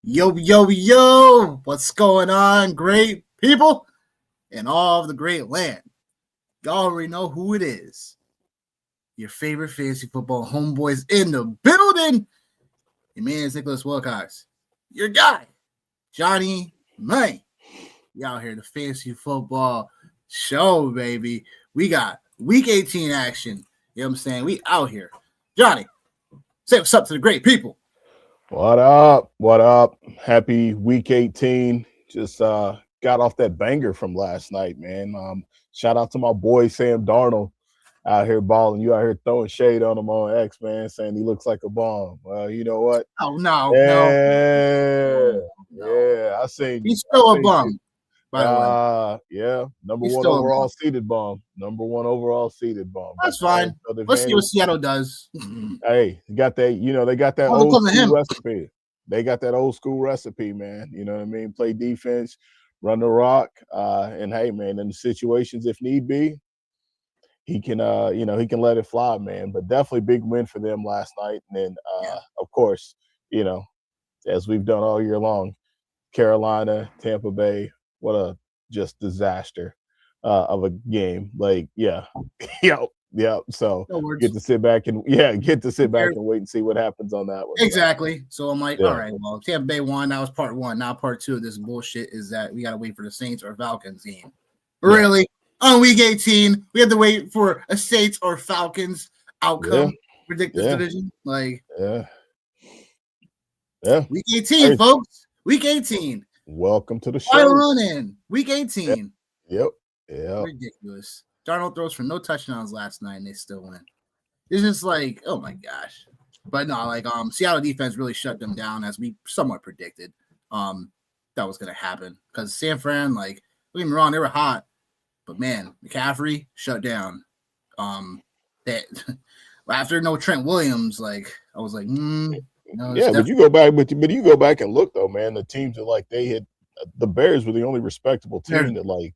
Yo, yo, yo, what's going on, great people in all of the great land? Y'all already know who it is. Your favorite fantasy football homeboys in the building. Your man is Nicholas Wilcox. Your guy, Johnny May. You out here, the fantasy football show, baby. We got week 18 action. You know what I'm saying? We out here. Johnny, say what's up to the great people. What up? What up? Happy week 18. Just got off that banger from last night, man. Shout out to my boy Sam Darnold out here balling. You out here throwing shade on him on X, man, saying he looks like a bomb. Well, you know what? Oh, no. Yeah. I seen He's still a bum, by the way. Yeah. Number He's one still a overall bum. seeded bomb. Number one overall seeded bomb. That's fine. Let's see what Seattle does. Hey, got that, they got that old school recipe. They got that old school recipe, man. You know what I mean? Play defense, run the rock. And hey, man, in the situations, if need be, he can he can let it fly, man. But definitely big win for them last night. And then of course, as we've done all year long, Carolina, Tampa Bay, what a just disaster of a game. Like, yeah. Yeah, so get to sit back and wait and see what happens on that one. Exactly. So I'm like, all right, well, Tampa Bay won. That was part one. Now part two of this bullshit is that we got to wait for the Saints or Falcons game. Really? On week 18, we have to wait for a Saints or Falcons outcome. Predict this division. Like, Week 18, folks. Week 18. Welcome to the show. Final run in. Week 18. Yep. Ridiculous. Darnold throws for no touchdowns last night and they still win. It's just like, oh my gosh. But no, like Seattle defense really shut them down as we somewhat predicted that was gonna happen. Because San Fran, like, don't get me wrong, they were hot, but man, McCaffrey shut down. That after no Trent Williams, like I was like, but you go back and look though, man. The teams that like they had. The Bears were the only respectable team that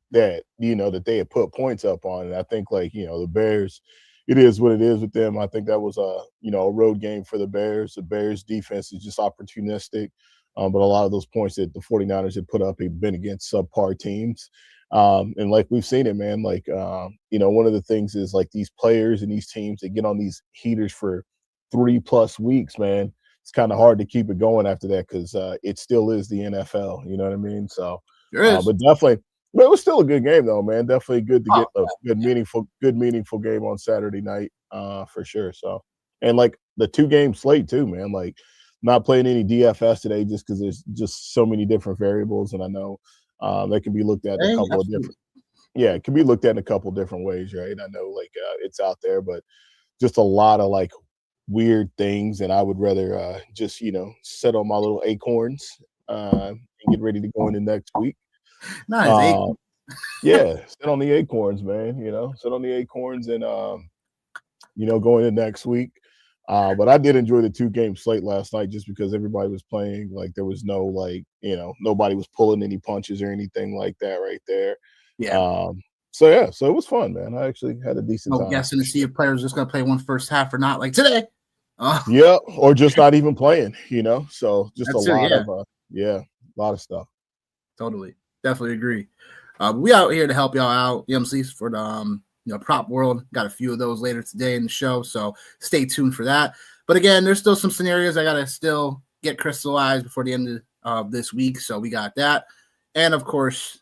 they had put points up on. And I think the Bears, it is what it is with them. I think that was a road game for the Bears. The Bears defense is just opportunistic. But a lot of those points that the 49ers had put up have been against subpar teams. And like we've seen it, man, one of the things is like these players and these teams that get on these heaters for 3+ weeks, man. It's kind of hard to keep it going after that because it still is the NFL. You know what I mean? So, but it was still a good game though, man. Definitely good to get a good meaningful game on Saturday night for sure. So, and like the 2-game slate too, man. Like not playing any DFS today just because there's just so many different variables, and I know they can be looked at in a couple of different. Yeah, it can be looked at in a couple different ways, right? I know it's out there, but just a lot of weird things, and I would rather just sit on my little acorns and get ready to go into next week. Nice. Sit on the acorns, man. Sit on the acorns and go into next week. But I did enjoy the 2-game slate last night just because everybody was playing. Like there was no nobody was pulling any punches or anything like that right there. So it was fun, man. I actually had a decent time. Guessing to see if players just gonna play one first half or not, like today. Or just not even playing, So just a lot of stuff. Totally, definitely agree. We out here to help y'all out, for the prop world. Got a few of those later today in the show, so stay tuned for that. But again, there's still some scenarios I gotta still get crystallized before the end of this week, so we got that, and of course,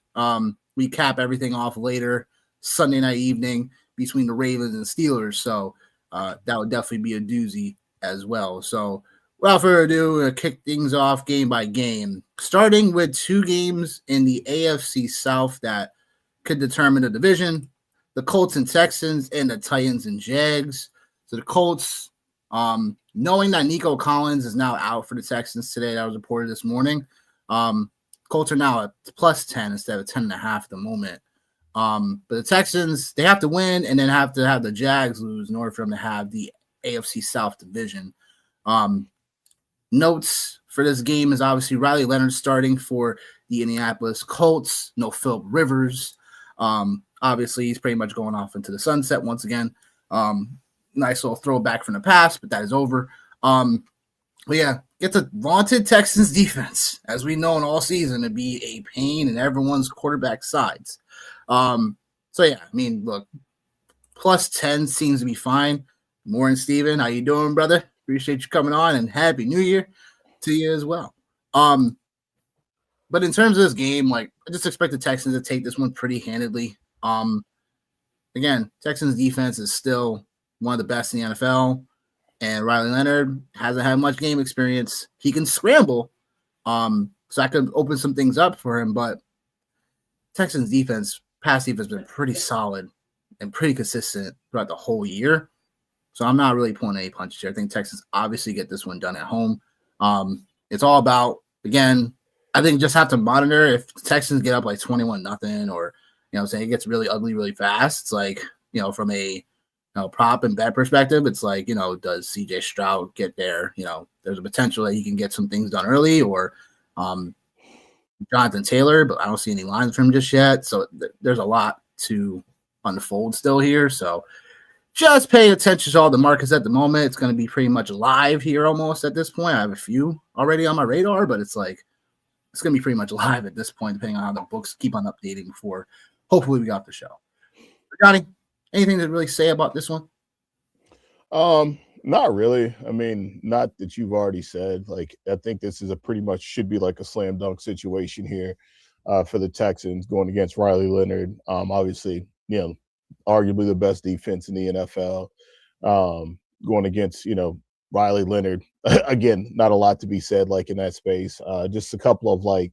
we cap everything off later Sunday night evening between the Ravens and Steelers. So that would definitely be a doozy as well. So without further ado, we'll kick things off game by game, starting with 2 games in the AFC South that could determine the division: the Colts and Texans, and the Titans and Jags. So the Colts, knowing that Nico Collins is now out for the Texans today, that was reported this morning. Colts are now at +10 instead of 10.5 at the moment. But the Texans, they have to win and then have to have the Jags lose in order for them to have the AFC South division. Notes for this game is obviously Riley Leonard starting for the Indianapolis Colts. No Philip Rivers. Obviously, he's pretty much going off into the sunset once again. Nice little throwback from the past, but that is over. But yeah, get the vaunted Texans defense, as we know in all season, to be a pain in everyone's quarterback sides. So yeah, I mean, look, plus 10 seems to be fine. Morning, Steven. How you doing, brother? Appreciate you coming on, and Happy New Year to you as well. But in terms of this game, like, I just expect the Texans to take this one pretty handedly. Again, Texans defense is still one of the best in the NFL, and Riley Leonard hasn't had much game experience. He can scramble, so I could open some things up for him, but Texans defense, pass defense, has been pretty solid and pretty consistent throughout the whole year. So I'm not really pulling any punches here. I think Texans obviously get this one done at home. It's all about, again, I think just have to monitor if the Texans get up like 21-0 or, saying it gets really ugly really fast. It's like, from a prop and bet perspective, it's like, does CJ Stroud get there? There's a potential that he can get some things done early, or Jonathan Taylor, but I don't see any lines from him just yet. So there's a lot to unfold still here. So just pay attention to all the markets at the moment. It's going to be pretty much live here almost at this point. I have a few already on my radar, but it's like it's going to be pretty much live at this point, depending on how the books keep on updating before hopefully we got the show. Johnny, anything to really say about this one? Not really. I mean, not that you've already said. Like, I think this is a pretty much should be like a slam dunk situation here for the Texans going against Riley Leonard. Obviously, arguably the best defense in the NFL. Going against, Riley Leonard. Again, not a lot to be said like in that space. Just a couple of like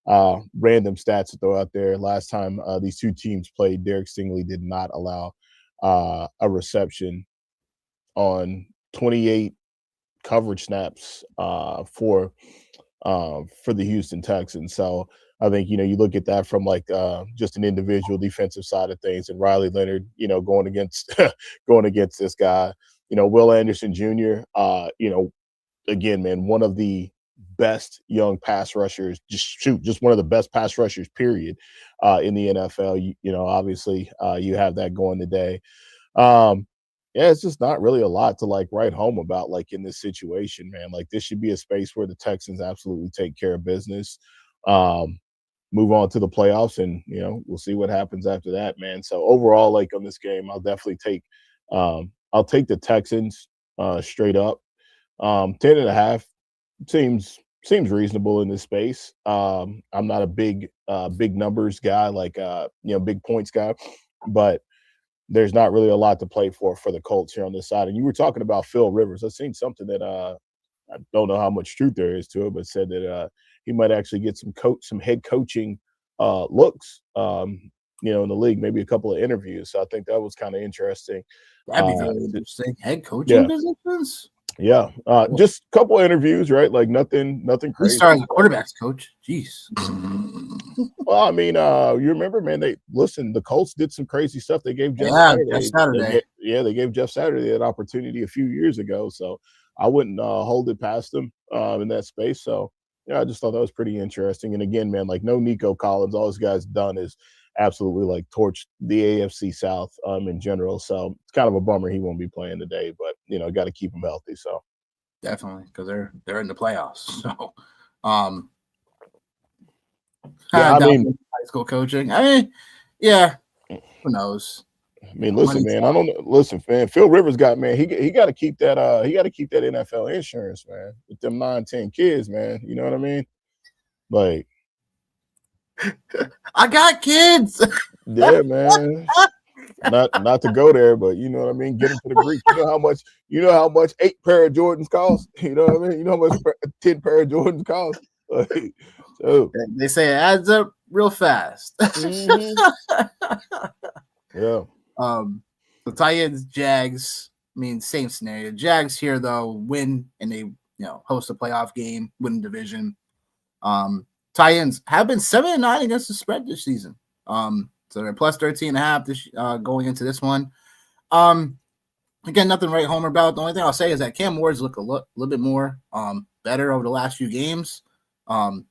random stats to throw out there. Last time these two teams played, Derek Stingley did not allow a reception on 28 coverage snaps for the Houston Texans. So I think, you look at that from like just an individual defensive side of things, and Riley Leonard, going against this guy, Will Anderson Jr., again, man, one of the best young pass rushers, just one of the best pass rushers, period, in the NFL. Obviously you have that going today. Yeah, it's just not really a lot to like write home about like in this situation, man. Like this should be a space where the Texans absolutely take care of business, move on to the playoffs, and we'll see what happens after that, man. So overall, like on this game, I'll definitely take the Texans straight up. 10.5 seems reasonable in this space. I'm not a big numbers guy, like big points guy, but there's not really a lot to play for the Colts here on this side. And you were talking about Phil Rivers. I've seen something that I don't know how much truth there is to it, but said that he might actually get some head coaching looks, in the league, maybe a couple of interviews. So I think that was kind of interesting. That'd be very interesting. Head coaching positions? Yeah, just a couple of interviews, right? Like nothing crazy. He started as a quarterback's coach. Jeez. Well, I mean, you remember, man? The Colts did some crazy stuff. They gave Jeff Saturday. They gave Jeff Saturday that opportunity a few years ago. So I wouldn't hold it past them in that space. So I just thought that was pretty interesting. And again, man, like no Nico Collins. All this guy's done is absolutely like torched the AFC South in general. So it's kind of a bummer he won't be playing today, but got to keep him healthy. So definitely, because they're in the playoffs. So I mean, high school coaching. I mean, yeah, who knows? I mean, listen, man. I don't know. Listen, man. Phil Rivers got, man. He got to keep that. He got to keep that NFL insurance, man. With them 9-10 kids, man. You know what I mean? Like, I got kids. Yeah, man. Not to go there, but you know what I mean. Get them to the Greek. You know how much 8 pair of Jordans cost. You know what I mean. You know how much 10 pair of Jordans cost. Like, so they say it adds up real fast. Yeah. The Titans, Jags. I mean, same scenario. Jags here though win and they host a playoff game, win the division. Titans have been 7-9 against the spread this season. So they're plus 13.5 this going into this one. Again, nothing right homer about. The only thing I'll say is that Cam Ward's look a little bit more better over the last few games,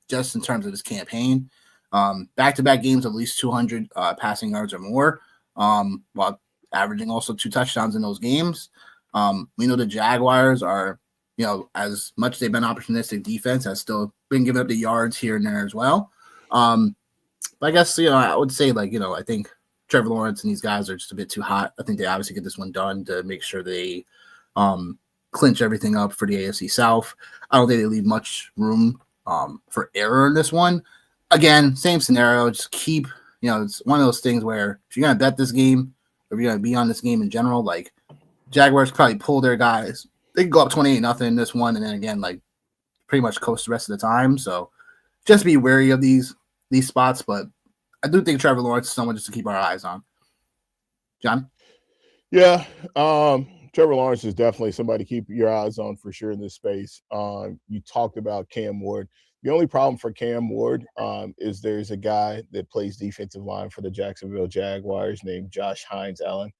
just in terms of his campaign. Back-to-back games of at least 200 passing yards or more, while averaging also 2 touchdowns in those games. We know the Jaguars are as much as they've been opportunistic, defense has still been giving up the yards here and there as well. But I guess, I would say, I think Trevor Lawrence and these guys are just a bit too hot. I think they obviously get this one done to make sure they clinch everything up for the AFC South. I don't think they leave much room for error in this one. Again, same scenario. Just keep, it's one of those things where if you're going to bet this game, or if you're going to be on this game in general, Jaguars probably pull their guys. They can go up 28-0 in this one, and then again, pretty much coast the rest of the time. So just be wary of these spots, but I do think Trevor Lawrence is someone just to keep our eyes on. John? Yeah, Trevor Lawrence is definitely somebody to keep your eyes on for sure in this space. You talked about Cam Ward. The only problem for Cam Ward is there's a guy that plays defensive line for the Jacksonville Jaguars named Josh Hines-Allen.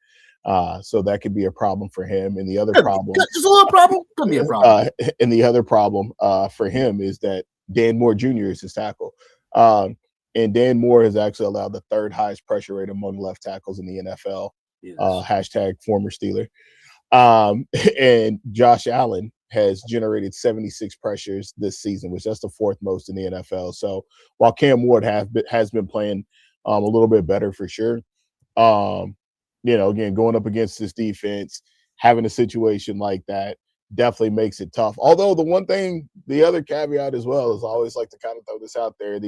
So that could be a problem for him. And the other problem, just a little problem, could be a problem. And the other problem for him is that Dan Moore Jr. is his tackle. And Dan Moore has actually allowed the third highest pressure rate among left tackles in the NFL. Hashtag former Steeler. And Josh Allen has generated 76 pressures this season, which that's the fourth most in the NFL. So while Cam Ward has been playing a little bit better for sure, again, going up against this defense, having a situation like that definitely makes it tough. Although the other caveat as well is I always like to kind of throw this out there,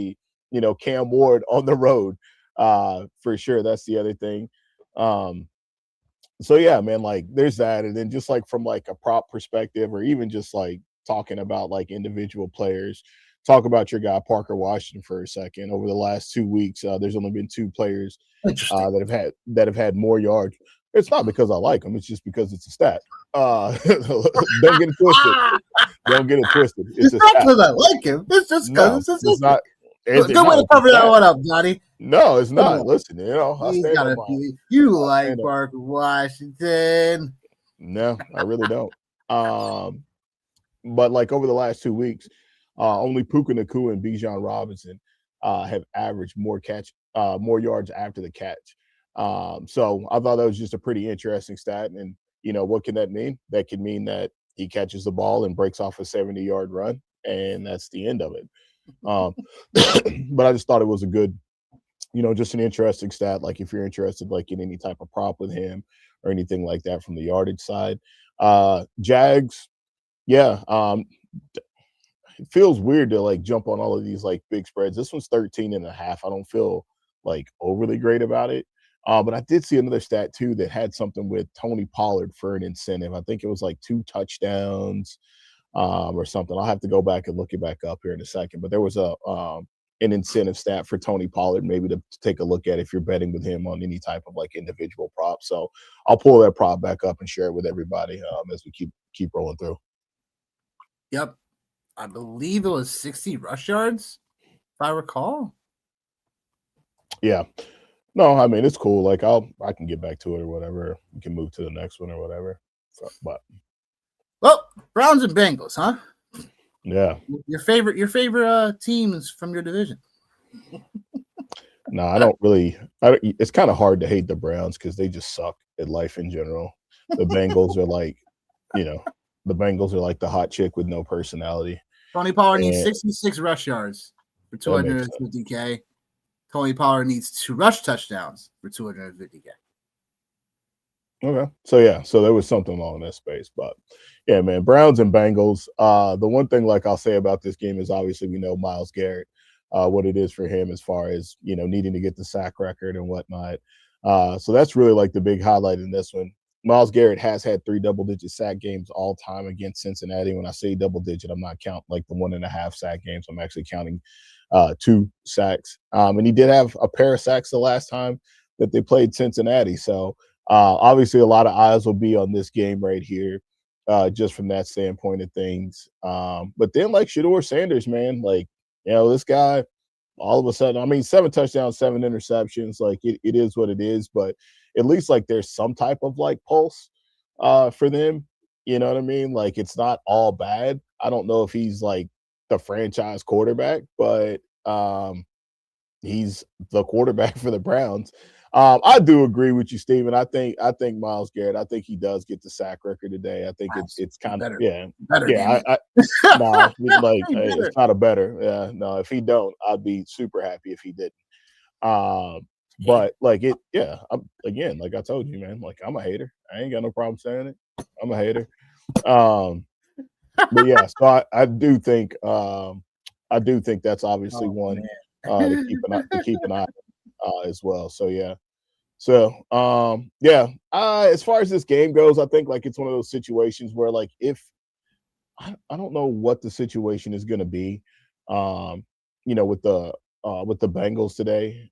Cam Ward on the road, for sure. That's the other thing. So yeah, man, there's that. And then just from a prop perspective, or even just talking about individual players, talk about your guy, Parker Washington, for a second. Over the last 2 weeks, there's only been 2 players that have had more yards. It's not because I like them. It's just because it's a stat. Don't get it twisted. Don't get it twisted. It's not because I like him. It's just because it's not. Good way to cover that one up, Johnny. No, it's not. Listen, you like Parker Washington. No, I really don't. But over the last 2 weeks, only Puka Nacua and Bijan Robinson have averaged more yards after the catch. So I thought that was just a pretty interesting stat. And what can that mean? That could mean that he catches the ball and breaks off a 70-yard run, and that's the end of it. But I just thought it was a good, just an interesting stat. If you're interested, in any type of prop with him or anything like that from the yardage side. Jags, yeah. It feels weird to jump on all of these big spreads. This one's 13.5. I don't feel overly great about it. But I did see another stat too that had something with Tony Pollard for an incentive. I think it was 2 touchdowns. Or something. I'll have to go back and look it back up here in a second. But there was an incentive stat for Tony Pollard, maybe to take a look at if you're betting with him on any type of individual prop. So I'll pull that prop back up and share it with everybody as we keep rolling through. Yep, I believe it was 60 rush yards, if I recall. Yeah. No, I mean it's cool. I can get back to it or whatever. We can move to the next one or whatever. So, but. Well, Browns and Bengals, huh? Yeah. Your favorite teams from your division. No, I don't really. It's kind of hard to hate the Browns because they just suck at life in general. The Bengals are the Bengals are the hot chick with no personality. Tony Pollard needs 66 rush yards for 250K. Tony Pollard needs 2 rush touchdowns for 250K. Okay. So there was something along that space. But yeah, man, Browns and Bengals. The one thing I'll say about this game is obviously we know Myles Garrett, what it is for him as far as, needing to get the sack record and whatnot. So that's really the big highlight in this one. Myles Garrett has had 3 double-digit sack games all time against Cincinnati. When I say double-digit, I'm not counting the 1.5 sack games. I'm actually counting 2 sacks. And he did have a pair of sacks the last time that they played Cincinnati. So obviously a lot of eyes will be on this game right here, just from that standpoint of things. But then Shedeur Sanders, man, this guy, all of a sudden, 7 touchdowns, 7 interceptions, it is what it is, but at least there's some type of pulse for them. You know what I mean? It's not all bad. I don't know if he's the franchise quarterback, but he's the quarterback for the Browns. I do agree with you, Steven. I think Myles Garrett. I think he does get the sack record today. I think it's kind of better. Yeah, no, like it's not a better. Yeah, no. If he don't, I'd be super happy if he didn't. But like it, yeah. Again, like I told you, man. Like I'm a hater. I ain't got no problem saying it. I'm a hater. But yeah, so I do think that's obviously one to keep an eye as well. So yeah. So as far as this game goes, I think like it's one of those situations where like if I don't know what the situation is going to be, with the Bengals today.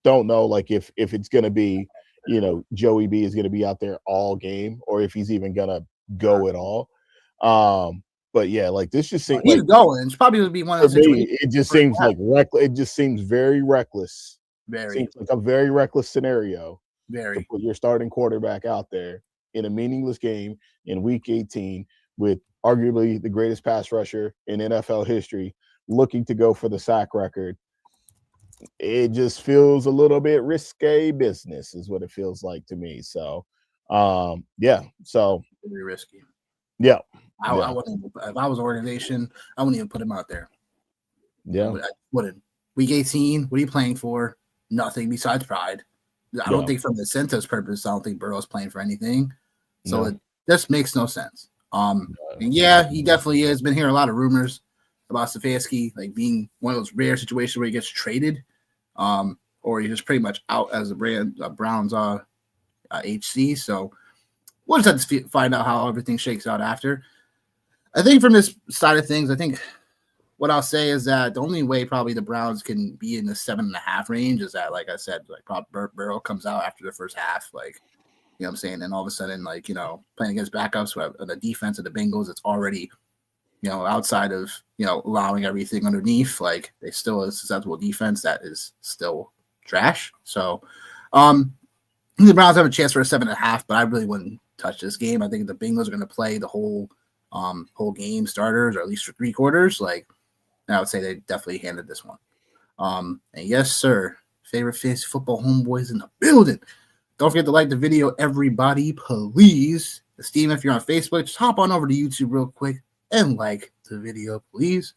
Don't know like if it's going to be, Joey B is going to be out there all game or if he's even going to go at all. But yeah, like this just seems he's going. It's probably going to be one of those situations. It just seems like reckless. It just seems very reckless. Seems like a very reckless scenario. To put your starting quarterback out there in a meaningless game in Week 18 with arguably the greatest pass rusher in NFL history, looking to go for the sack record. It just feels a little bit risque business, is what it feels like to me. So, so very risky. Yeah. I wouldn't. If I was an organization, I wouldn't even put him out there. Yeah, I wouldn't. Week 18. What are you playing for? Nothing besides pride. I don't think from the incentives purpose, I don't think Burrow's playing for anything. So it just makes no sense. And yeah, he definitely has been hearing a lot of rumors about Stefanski like being one of those rare situations where he gets traded, or he's just pretty much out as the Browns HC. So we'll just have to find out how everything shakes out after. I think from this side of things, I think what I'll say is that the only way probably the Browns can be in the 7.5 range is that, like I said, like probably Burrow comes out after the first half, like, you know what I'm saying? And all of a sudden, like, playing against backups who have the defense of the Bengals, it's already, outside of, allowing everything underneath, like they still a susceptible defense that is still trash. So the Browns have a chance for a 7.5, but I really wouldn't touch this game. I think the Bengals are going to play the whole game starters, or at least for 3 quarters. Like, I would say they definitely handed this one. And yes, sir, favorite fantasy football homeboys in the building. Don't forget to like the video, everybody, please. Steven, if you're on Facebook, just hop on over to YouTube real quick and like the video, please.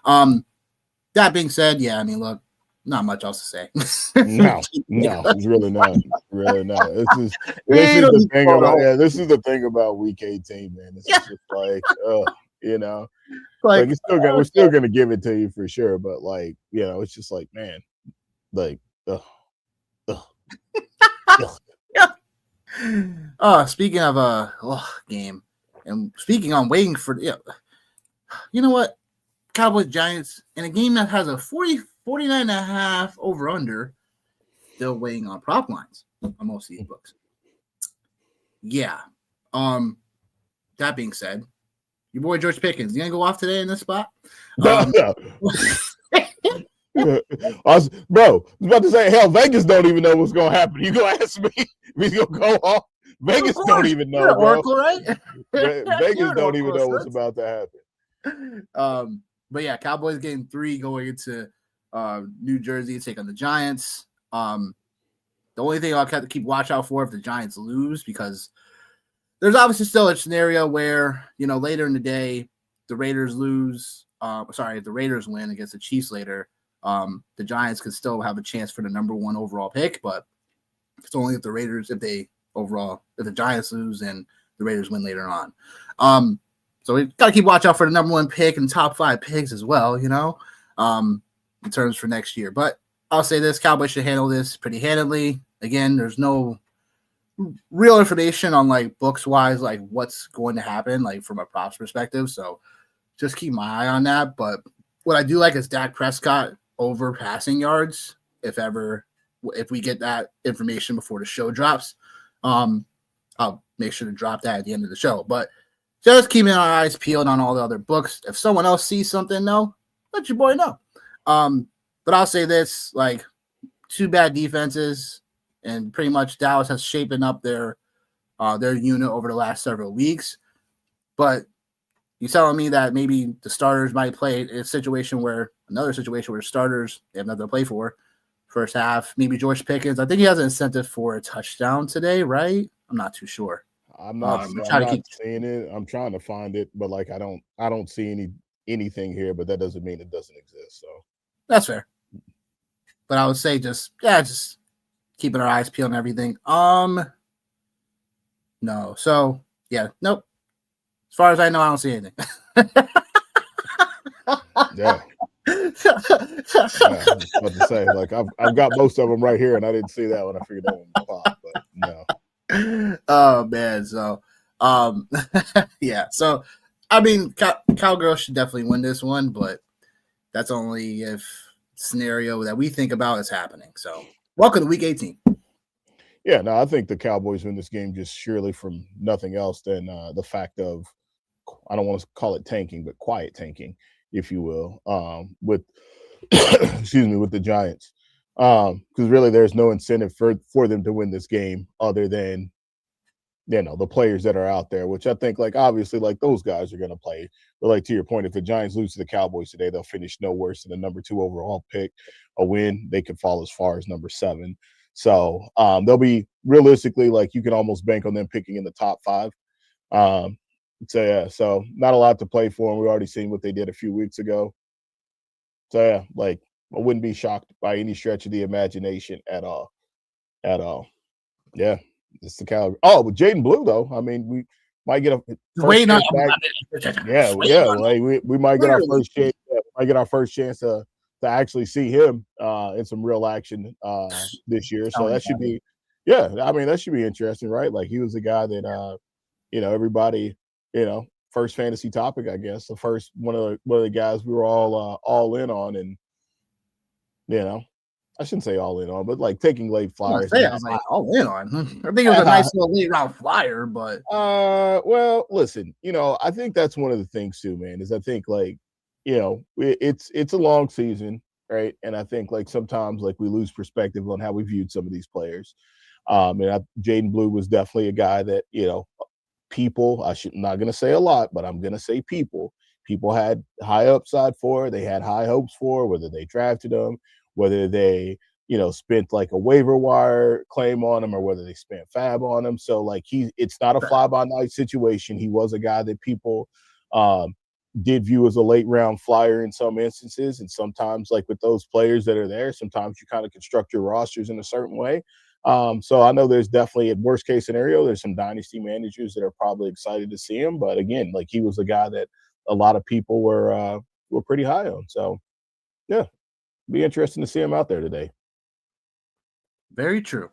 That being said, yeah, I mean, look, not much else to say. No, it's really not. Really not. This is the thing about this is the thing about Week 18, man. It's just like, like we're still gonna give it to you for sure, but like, it's just like, man, like, Speaking of game, and speaking on waiting for, you know what, Cowboys Giants in a game that has a 49.5 over under, still waiting on prop lines on most of these books. Yeah. That being said, your boy George Pickens, you gonna go off today in this spot? I was about to say, hell, Vegas don't even know what's gonna happen. You gonna ask me if he's gonna go off? Vegas don't even know, bro. Oracle, right? Vegas don't even know what's about to happen. But yeah, Cowboys getting 3 going into New Jersey to take on the Giants. The only thing I'll have to keep watch out for if the Giants lose, because there's obviously still a scenario where, later in the day, the Raiders lose. If the Raiders win against the Chiefs later, the Giants could still have a chance for the number 1 overall pick, but it's only if the Giants lose and the Raiders win later on. So we got to keep watch out for the number 1 pick and top 5 picks as well, in terms for next year. But I'll say this, Cowboys should handle this pretty handedly. Again, there's no real information on like books wise, like what's going to happen, like from a props perspective. So just keep my eye on that. But what I do like is Dak Prescott over passing yards. If we get that information before the show drops, I'll make sure to drop that at the end of the show. But just keeping our eyes peeled on all the other books. If someone else sees something, let your boy know. But I'll say this, like 2 bad defenses, and pretty much Dallas has shapen up their unit over the last several weeks. But you're telling me that maybe the starters might play in another situation where starters, they have nothing to play for. first half. Maybe George Pickens. I think he has an incentive for a touchdown today, right? I'm not too sure. I'm not seeing it. I'm trying to find it, but like I don't see anything here, but that doesn't mean it doesn't exist. So that's fair. But I would say just keeping our eyes peeled and everything. No. So yeah, nope. As far as I know, I don't see anything. Yeah. I was about to say, like I've got most of them right here, and I didn't see that one. I figured that one would pop, but no. Oh man, so yeah. So I mean, Cowgirls should definitely win this one, but that's only if scenario that we think about is happening. So welcome to Week 18. Yeah, no, I think the Cowboys win this game just surely from nothing else than the fact of, I don't want to call it tanking, but quiet tanking, if you will, with with the Giants, because really there's no incentive for them to win this game other than the players that are out there, which I think, like, obviously, like, those guys are going to play. But like, to your point, if the Giants lose to the Cowboys today, they'll finish no worse than the number 2 overall pick. A win, they could fall as far as number 7. So they'll be realistically, like, you can almost bank on them picking in the top 5. So yeah, so not a lot to play for, and we already seen what they did a few weeks ago. So yeah, like, I wouldn't be shocked by any stretch of the imagination at all. Yeah, it's the Cowboys. Oh, with Jaden Blue though, I mean, we might get a first chance back. Yeah, like we might get our first chance. Yeah, might get our first chance to actually see him in some real action this year. So that should be, I mean, that should be interesting, right? Like, he was the guy that everybody, first fantasy topic, I guess. The first one of the guys we were all in on, and I shouldn't say all in on, but like taking late flyers. I was like all in on. I think it was a nice little late round flyer, but well, listen, I think that's one of the things too, man, is I think, like, it's a long season, right? And I think, like, sometimes, like, we lose perspective on how we viewed some of these players. And Jaden Blue was definitely a guy that, people, I'm not going to say a lot, but I'm going to say people had high upside for, they had high hopes for, whether they drafted him, whether they, spent like a waiver wire claim on him, or whether they spent fab on him. So, like, it's not a fly-by-night situation. He was a guy that people did view as a late round flyer in some instances. And sometimes, like, with those players that are there, sometimes you kind of construct your rosters in a certain way. So I know there's definitely, at worst case scenario, there's some dynasty managers that are probably excited to see him. But again, like, he was a guy that a lot of people were pretty high on. So yeah, be interesting to see him out there today. Very true.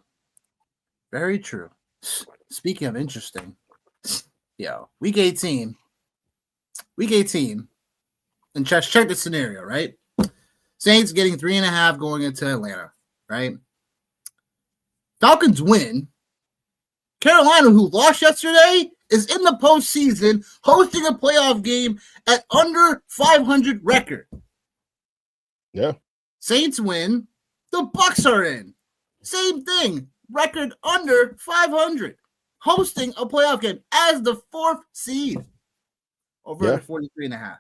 Very true. Speaking of interesting, week 18, and check the scenario, right? Saints getting 3.5 going into Atlanta, right? Falcons win. Carolina, who lost yesterday, is in the postseason, hosting a playoff game at under 500 record. Yeah. Saints win. The Bucs are in. Same thing. Record under 500. Hosting a playoff game as the 4th seed. Over 43.5.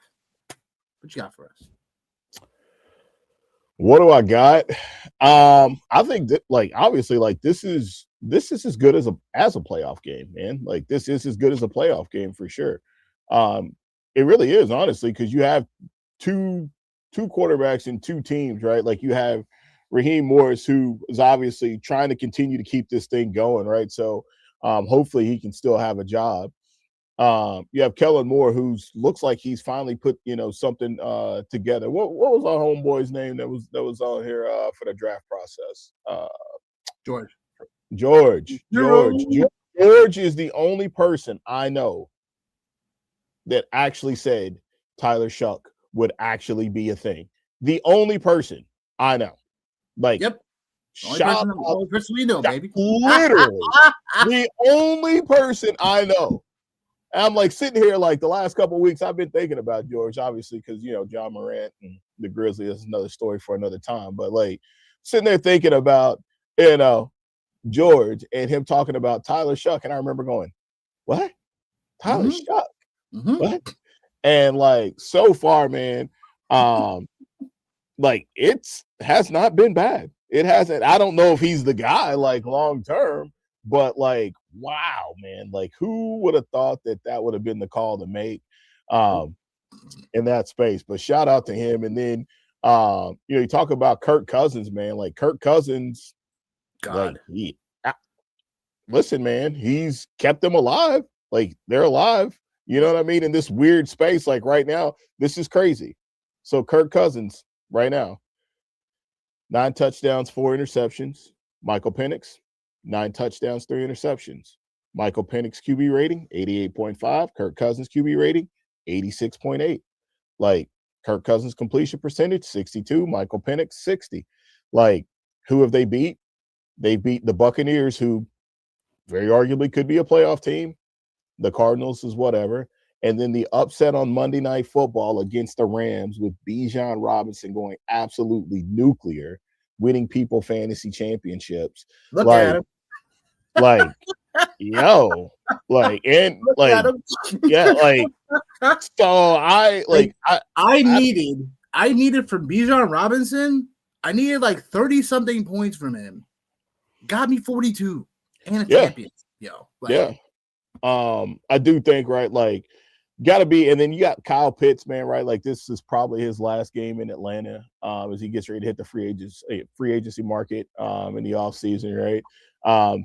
What you got for us? What do I got? I think that, like, obviously, like, this is as good as a playoff game, man. Like, this is as good as a playoff game for sure. It really is, honestly, because you have two quarterbacks in 2 teams, right? Like, you have Raheem Morris, who is obviously trying to continue to keep this thing going, right? So hopefully he can still have a job. You have Kellen Moore, who looks like he's finally put something together. What was our homeboy's name that was on here for the draft process? George is the only person I know that actually said Tyler Shuck would actually be a thing. The only person I know. Like, yep. Only person we know, baby. Literally the only person I know. And I'm like sitting here, like, the last couple of weeks, I've been thinking about George, obviously, because, John Morant and the Grizzlies is another story for another time. But, like, sitting there thinking about, George and him talking about Tyler Shuck. And I remember going, what? Tyler Shuck? Mm-hmm. What? And, like, so far, man, like, has not been bad. It hasn't. I don't know if he's the guy like long term, but like, wow, man, like who would have thought that would have been the call to make in that space? But shout out to him. And then, you talk about Kirk Cousins, man, like Kirk Cousins, God, like listen, man, he's kept them alive. Like they're alive. You know what I mean? In this weird space, like right now, this is crazy. So Kirk Cousins right now, 9 touchdowns, 4 interceptions. Michael Penix, 9 touchdowns, 3 interceptions. Michael Penix QB rating, 88.5. Kirk Cousins QB rating, 86.8. Like Kirk Cousins completion percentage, 62. Michael Penix, 60. Like who have they beat? They beat the Buccaneers, who very arguably could be a playoff team. The Cardinals is whatever. And then the upset on Monday Night Football against the Rams with Bijan Robinson going absolutely nuclear, winning people fantasy championships. Look at him. Like, yo, like, and look like, yeah, like, so I needed from Bijan Robinson. I needed like 30 something points from him. Got me 42 and a champion. Yo, like, I do think, right, like, gotta be, and then you got Kyle Pitts, man, right? Like this is probably his last game in Atlanta as he gets ready to hit the free agency market in the offseason, right?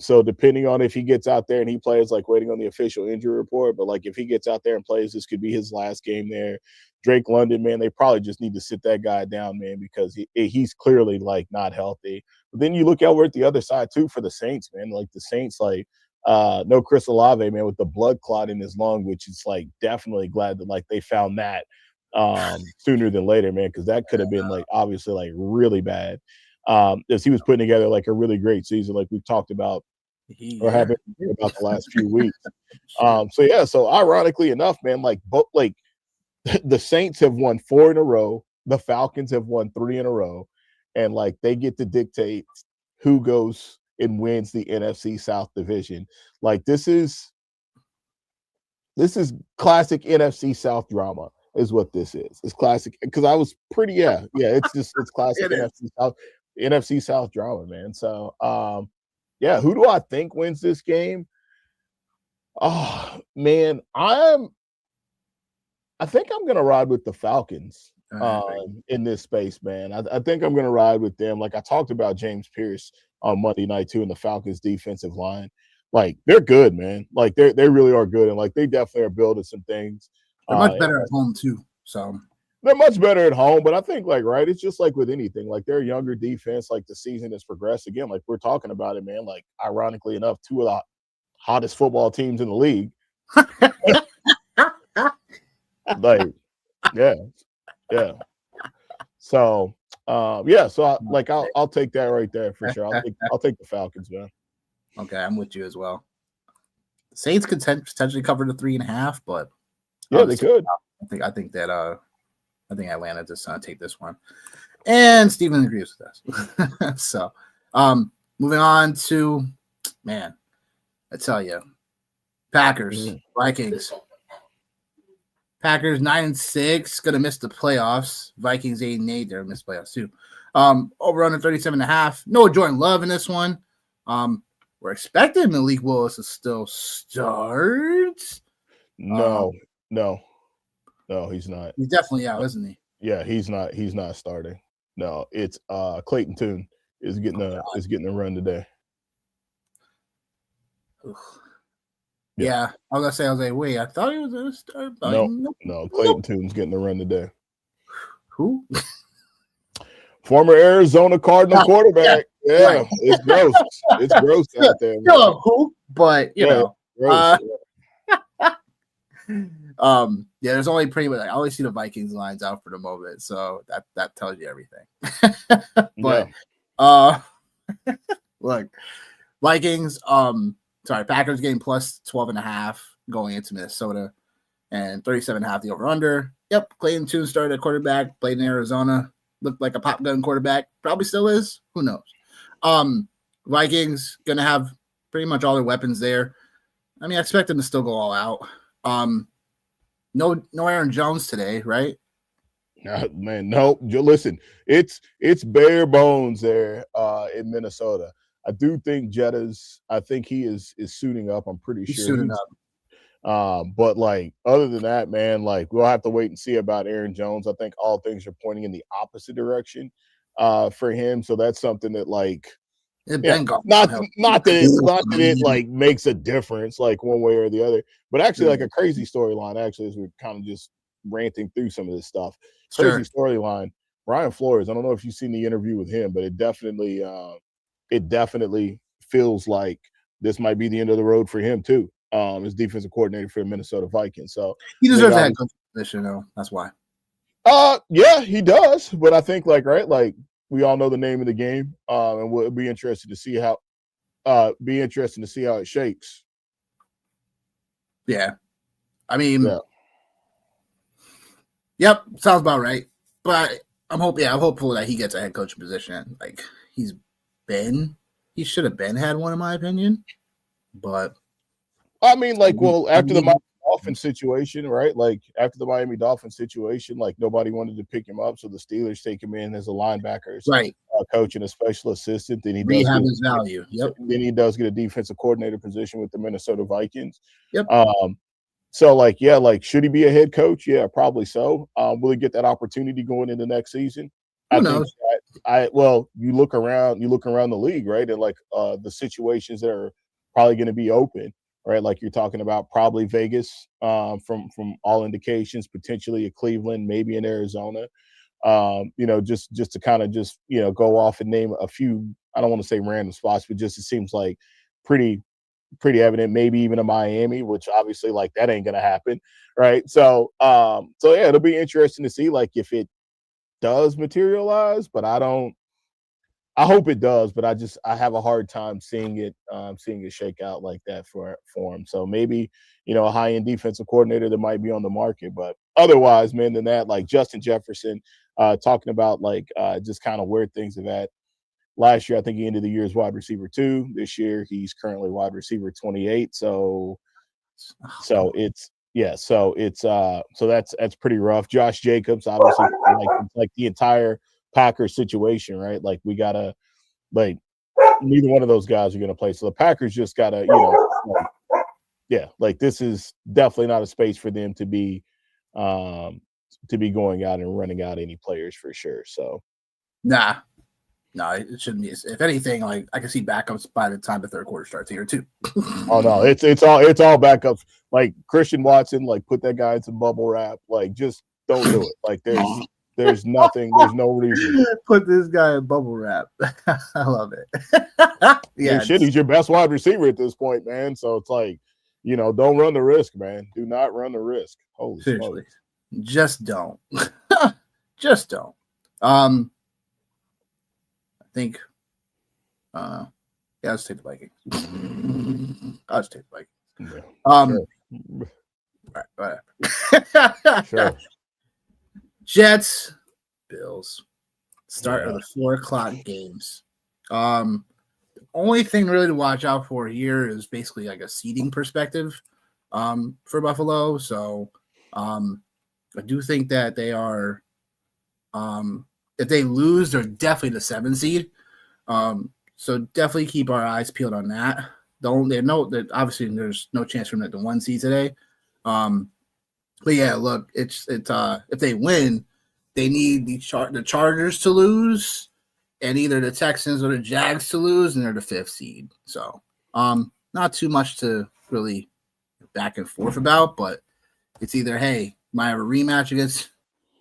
So depending on if he gets out there and he plays, like waiting on the official injury report, but like if he gets out there and plays, this could be his last game there. Drake London, man, they probably just need to sit that guy down, man, because he's clearly like not healthy. But then you look over at the other side too for the Saints, man. Like the Saints, like no Chris Olave, man, with the blood clot in his lung, which is like definitely glad that like they found that sooner than later, man, because that could have been like obviously like really bad. As he was putting together like a really great season, like we've talked about or have been about the last few weeks. So ironically enough, man, like the Saints have won 4 in a row, the Falcons have won 3 in a row, and like they get to dictate who goes and wins the NFC South division. Like this is classic NFC South drama is what this is. It's classic because I was pretty it's classic NFC South drama, man. So who do I think wins this game? Oh man, I think I'm gonna ride with the Falcons in this space, man. I think I'm gonna ride with them. Like I talked about James Pierce on Monday night too, in the Falcons defensive line. Like they're good, man. Like they really are good, and like they definitely are building some things. They're much better at home too. So they're much better at home, but I think like right, it's just like with anything. Like they're a younger defense. Like the season has progressed again. Like we're talking about it, man. Like ironically enough, 2 of the hottest football teams in the league. Like, yeah. So, I'll take that right there for sure. I'll take the Falcons, man. Okay, I'm with you as well. Saints could potentially cover the 3.5, but they could. I think Atlanta just take this one, and Steven agrees with us. So, moving on to man, I tell you, Packers, Vikings. Packers 9-6, gonna miss the playoffs. Vikings 8-8, they're gonna miss playoffs too. Over under 37.5. No Jordan Love in this one. We're expecting Malik Willis to still start. No, he's not. He's definitely out, isn't he? Yeah, he's not. He's not starting. No, it's Clayton Tune is getting a run today. Yeah, I was gonna say, wait, I thought he was gonna start. No, Clayton Tune's getting the run today. Who? Former Arizona Cardinal quarterback. Yeah, it's gross. It's gross out there. Who? But you know, there's only pretty much. I always see the Vikings lines out for the moment, so that tells you everything. But look, Vikings. Packers getting plus 12.5 going into Minnesota, and 37.5 the over under. Yep, Clayton Tune started at quarterback, played in Arizona, looked like a pop gun quarterback, probably still is. Who knows? Vikings gonna have pretty much all their weapons there. I mean, I expect them to still go all out. No Aaron Jones today, right? Man, no. Listen, it's bare bones there in Minnesota. I do think I think he is suiting up. I'm pretty He's sure suiting he's. up. But like other than that, man, like we'll have to wait and see about Aaron Jones. I think all things are pointing in the opposite direction for him. So that's something that like yeah, not that it like makes a difference like one way or the other, but actually like a crazy storyline actually as we're kind of just ranting through some of this stuff. Crazy storyline. Brian Flores, I don't know if you've seen the interview with him, but it definitely feels like this might be the end of the road for him too. As defensive coordinator for the Minnesota Vikings. So he deserves that position, though. That's why. Yeah, he does. But I think like we all know the name of the game. And we'll be interested to see how it shakes. Yeah. I mean, yep, sounds about right. But I'm hopeful that he gets a head coaching position. Like he should have had one in my opinion. But I mean, like, well, after the Miami Dolphins situation, right? Like after the Miami Dolphins situation, like nobody wanted to pick him up, so the Steelers take him in as a linebackers coach and a special assistant. Then he does rehab his value. Yep. Then he does get a defensive coordinator position with the Minnesota Vikings. Yep. So like, yeah, like should he be a head coach? Yeah, probably so. Will he get that opportunity going into next season? Who knows? You look around the league, right? And like the situations that are probably going to be open, right? Like you're talking about probably Vegas, from all indications, potentially a Cleveland, maybe in Arizona. Just to kind of just go off and name a few. I don't want to say random spots, but just it seems like pretty evident. Maybe even a Miami, which obviously like that ain't gonna happen, right? So yeah, it'll be interesting to see like if it does materialize, but I hope it does, but I have a hard time seeing it shake out like that for him. So maybe, a high-end defensive coordinator that might be on the market, but otherwise, man, than that, like Justin Jefferson, talking about like just kind of where things are at. Last year, I think he ended the year as wide receiver 2. This year, he's currently wide receiver 28. So it's that's pretty rough. Josh Jacobs, obviously, like the entire Packers situation, right? Like we gotta like neither one of those guys are gonna play. So the Packers just gotta, like this is definitely not a space for them to be going out and running out any players for sure. So no, it shouldn't be. If anything, like I can see backups by the time the third quarter starts here too. Oh no, it's all backups. Like Christian Watson, like put that guy in some bubble wrap. Like just don't do it. Like there's nothing. There's no reason. Put this guy in bubble wrap. I love it. Yeah, shit, he's your best wide receiver at this point, man. So it's like, don't run the risk, man. Do not run the risk. Holy seriously, smokes. Just don't. Just don't. I think, let's take the Vikings. I'll just take the Vikings. Sure. Whatever. Sure. Jets, Bills. Start of the 4:00 games. The only thing really to watch out for here is basically like a seeding perspective for Buffalo. So I do think that they are if they lose, they're definitely the 7 seed. So definitely keep our eyes peeled on that. Obviously there's no chance for them at the 1 seed today. But yeah, look, it's if they win, they need the Chargers to lose, and either the Texans or the Jags to lose, and they're the 5th seed. So not too much to really back and forth about, but it's either might have a rematch against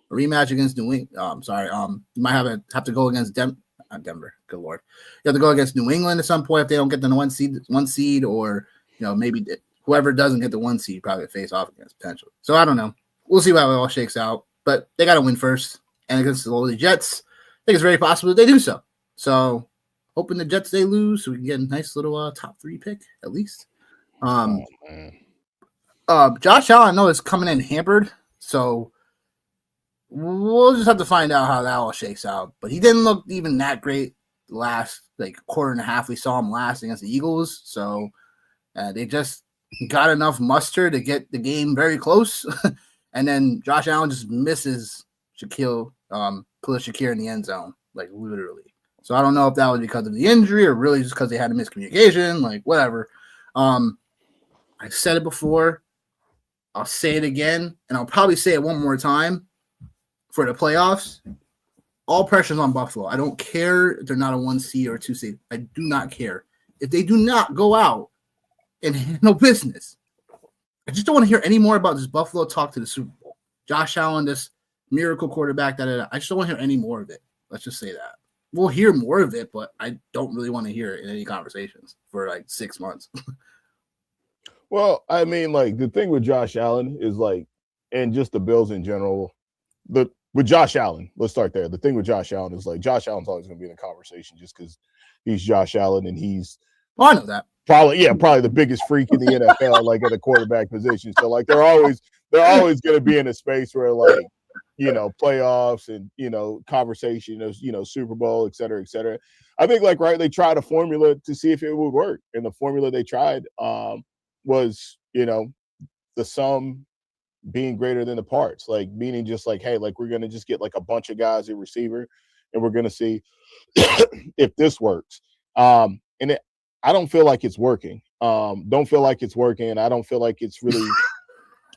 New England. You might have to go against Denver. Good Lord. You have to go against New England at some point if they don't get the 1 seed, or maybe whoever doesn't get the 1 seed probably face off against potentially. So I don't know. We'll see how it all shakes out, but they got to win first. And against the lowly Jets, I think it's very possible that they do so. So hoping the Jets they lose so we can get a nice little top 3 pick at least. Josh Allen, I know, is coming in hampered, so we'll just have to find out how that all shakes out. But he didn't look even that great last quarter and a half we saw him last against the Eagles. So they just got enough muster to get the game very close. And then Josh Allen just misses Khalil Shakir in the end zone, like literally. So I don't know if that was because of the injury or really just because they had a miscommunication, like whatever. I said it before. I'll say it again, and I'll probably say it one more time for the playoffs. All pressure's on Buffalo. I don't care if they're not a 1 seed or a 2 seed. I do not care. If they do not go out and handle business, I just don't want to hear any more about this Buffalo talk to the Super Bowl. Josh Allen, this miracle quarterback, I just don't want to hear any more of it. Let's just say that. We'll hear more of it, but I don't really want to hear it in any conversations for like 6 months. Well, I mean, like the thing with Josh Allen is like, and just the Bills in general, with Josh Allen, let's start there. The thing with Josh Allen is like Josh Allen's always going to be in the conversation just because he's Josh Allen and he's I know that. Probably the biggest freak in the NFL, like at a quarterback position. So like they're always going to be in a space where like, playoffs and, conversation, Super Bowl, et cetera, et cetera. I think like, right, they tried a formula to see if it would work. And the formula they tried was, the sum being greater than the parts, like meaning just like, hey, like we're going to just get like a bunch of guys at receiver and we're going to see if this works. I don't feel like it's working. Don't feel like it's working. And I don't feel like it's really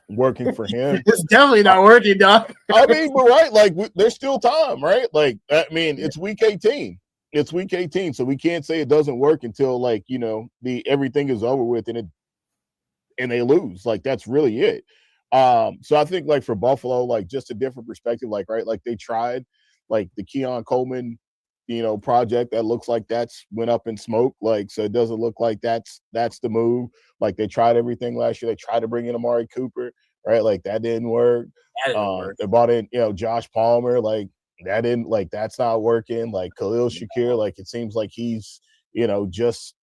working for him. It's definitely not working, Doc. I mean, but right, like there's still time, right? Like, I mean, it's week 18. It's week 18. So we can't say it doesn't work until like, everything is over with and they lose. Like, that's really it. So I think like for Buffalo, like just a different perspective, like, right, like they tried like the Keon Coleman, project that looks like that's went up in smoke. Like, so it doesn't look like that's the move. Like they tried everything last year. They tried to bring in Amari Cooper, right? Like that didn't work. They brought in, Josh Palmer, like that didn't, like that's not working. Like Khalil Shakir, like it seems like he's, just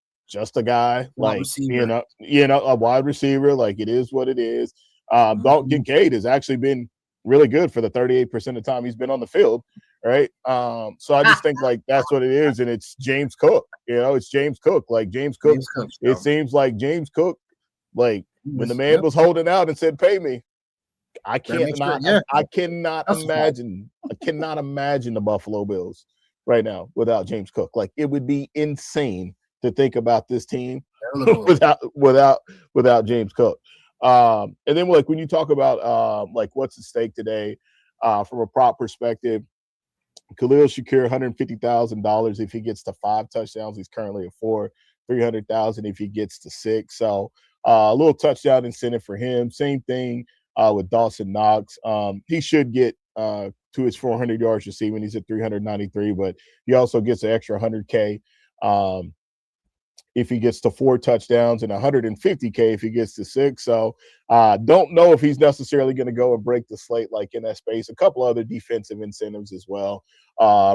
a guy, like, a wide receiver. Like it is what it is. Dalton Kincaid has actually been really good for the 38% of the time he's been on the field, right? So I just think like that's what it is, and it's James Cook. It's James Cook. Like James Cook. It seems like James Cook, like when the man was holding out and said, "Pay me," I cannot imagine the Buffalo Bills right now without James Cook. Like it would be insane to think about this team without James Cook. And then like when you talk about like what's at stake today, from a prop perspective, Khalil Shakir, $150,000 if he gets to 5 touchdowns. He's currently at 4, $300,000 if he gets to 6. So a little touchdown incentive for him. Same thing with Dawson Knox. He should get to his 400 yards receiving. He's at 393, but he also gets an extra $100K. If he gets to 4 touchdowns and $150K if he gets to 6. So don't know if he's necessarily going to go and break the slate like in that space. A couple other defensive incentives as well.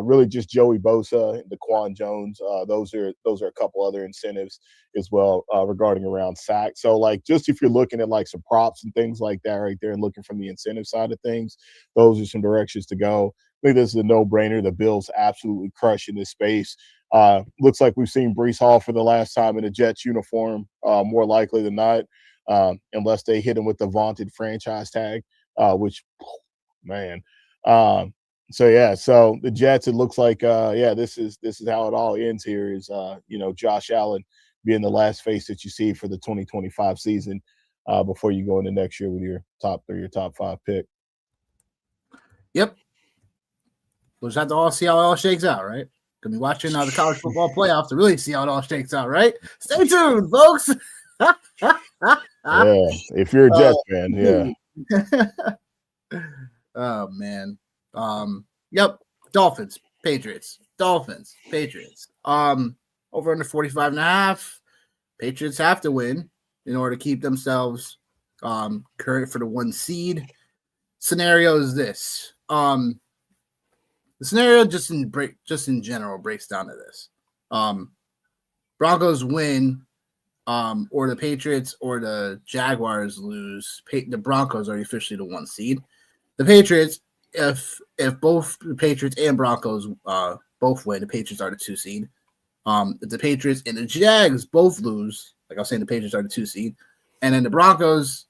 Really just Joey Bosa and Daquan Jones. Those are a couple other incentives as well regarding around sacks. So like just if you're looking at like some props and things like that right there and looking from the incentive side of things, those are some directions to go. I think this is a no-brainer. The Bills absolutely crush in this space. Looks like we've seen Breece Hall for the last time in a Jets uniform, more likely than not, unless they hit him with the vaunted franchise tag, which, man. So the Jets, it looks like, this is how it all ends here is, Josh Allen being the last face that you see for the 2025 season before you go into next year with your top 3 or top 5 pick. Yep. We'll just have to all see how it all shakes out, right? Gonna be watching the college football playoffs to really see how it all shakes out, right? Stay tuned, folks. Yeah, if you're a Jets fan, yeah. Oh man. Yep. Dolphins, Patriots. Over under 45.5. Patriots have to win in order to keep themselves current for the 1 seed. Scenario is this. The scenario just in general breaks down to this. Broncos win, or the Patriots or the Jaguars lose. The Broncos are officially the 1 seed. The Patriots, if both the Patriots and Broncos both win, the Patriots are the 2 seed. If the Patriots and the Jags both lose, like I was saying, the Patriots are the 2 seed. And then the Broncos,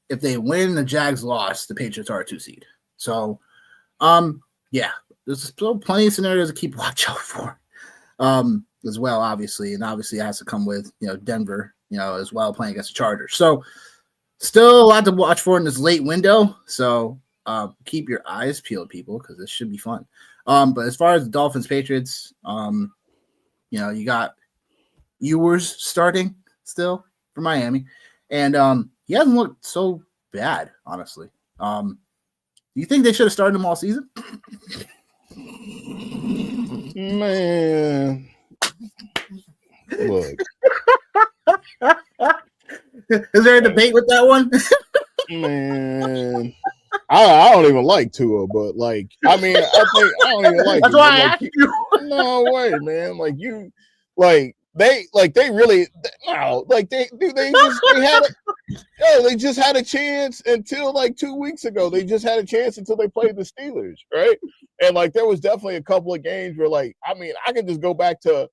if they win, the Jags lost, the Patriots are a 2 seed. So Yeah, there's still plenty of scenarios to keep watch out for. As well, obviously, and obviously it has to come with Denver, as well, playing against the Chargers. So still a lot to watch for in this late window. So keep your eyes peeled, people, because this should be fun. But as far as the Dolphins Patriots, you got Ewers starting still for Miami, and he hasn't looked so bad, honestly. Do you think they should have started him all season? Man, look. Is there a debate with that one? Man, I don't even like Tua, but I don't even like. That's why I asked you. No way, man. They really no. They just had a chance until 2 weeks ago. They just had a chance until they played the Steelers, right? And there was definitely a couple of games where I can just go back to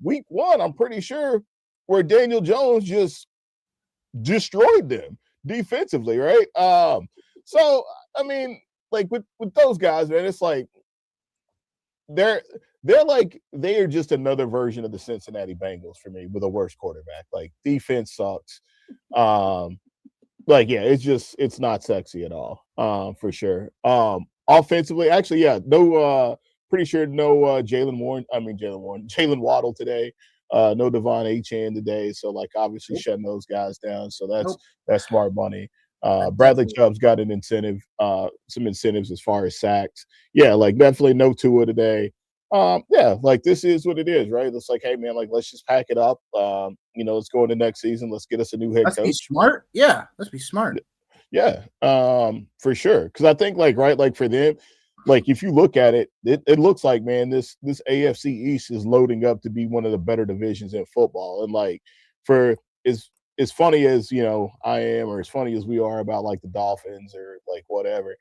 week 1. I'm pretty sure where Daniel Jones just destroyed them defensively, right? So I mean, with those guys, man, it's they are just another version of the Cincinnati Bengals for me with a worse quarterback. Defense sucks. It's not sexy at all. For sure. Offensively, actually, yeah, pretty sure no Jalen Waddle today. No Devon Achane today. So obviously shutting those guys down. So that's smart money. Bradley Chubb's got an incentive, some incentives as far as sacks. Yeah, definitely no Tua today. This is what it is, right? It's hey man, let's just pack it up. Let's go into next season. Let's get us a new head coach. Let's be smart. Yeah, let's be smart. Yeah, for sure. Because I think for them, if you look at it, it looks like, man, this AFC East is loading up to be one of the better divisions in football. And for as funny as I am, or as funny as we are about the Dolphins or whatever,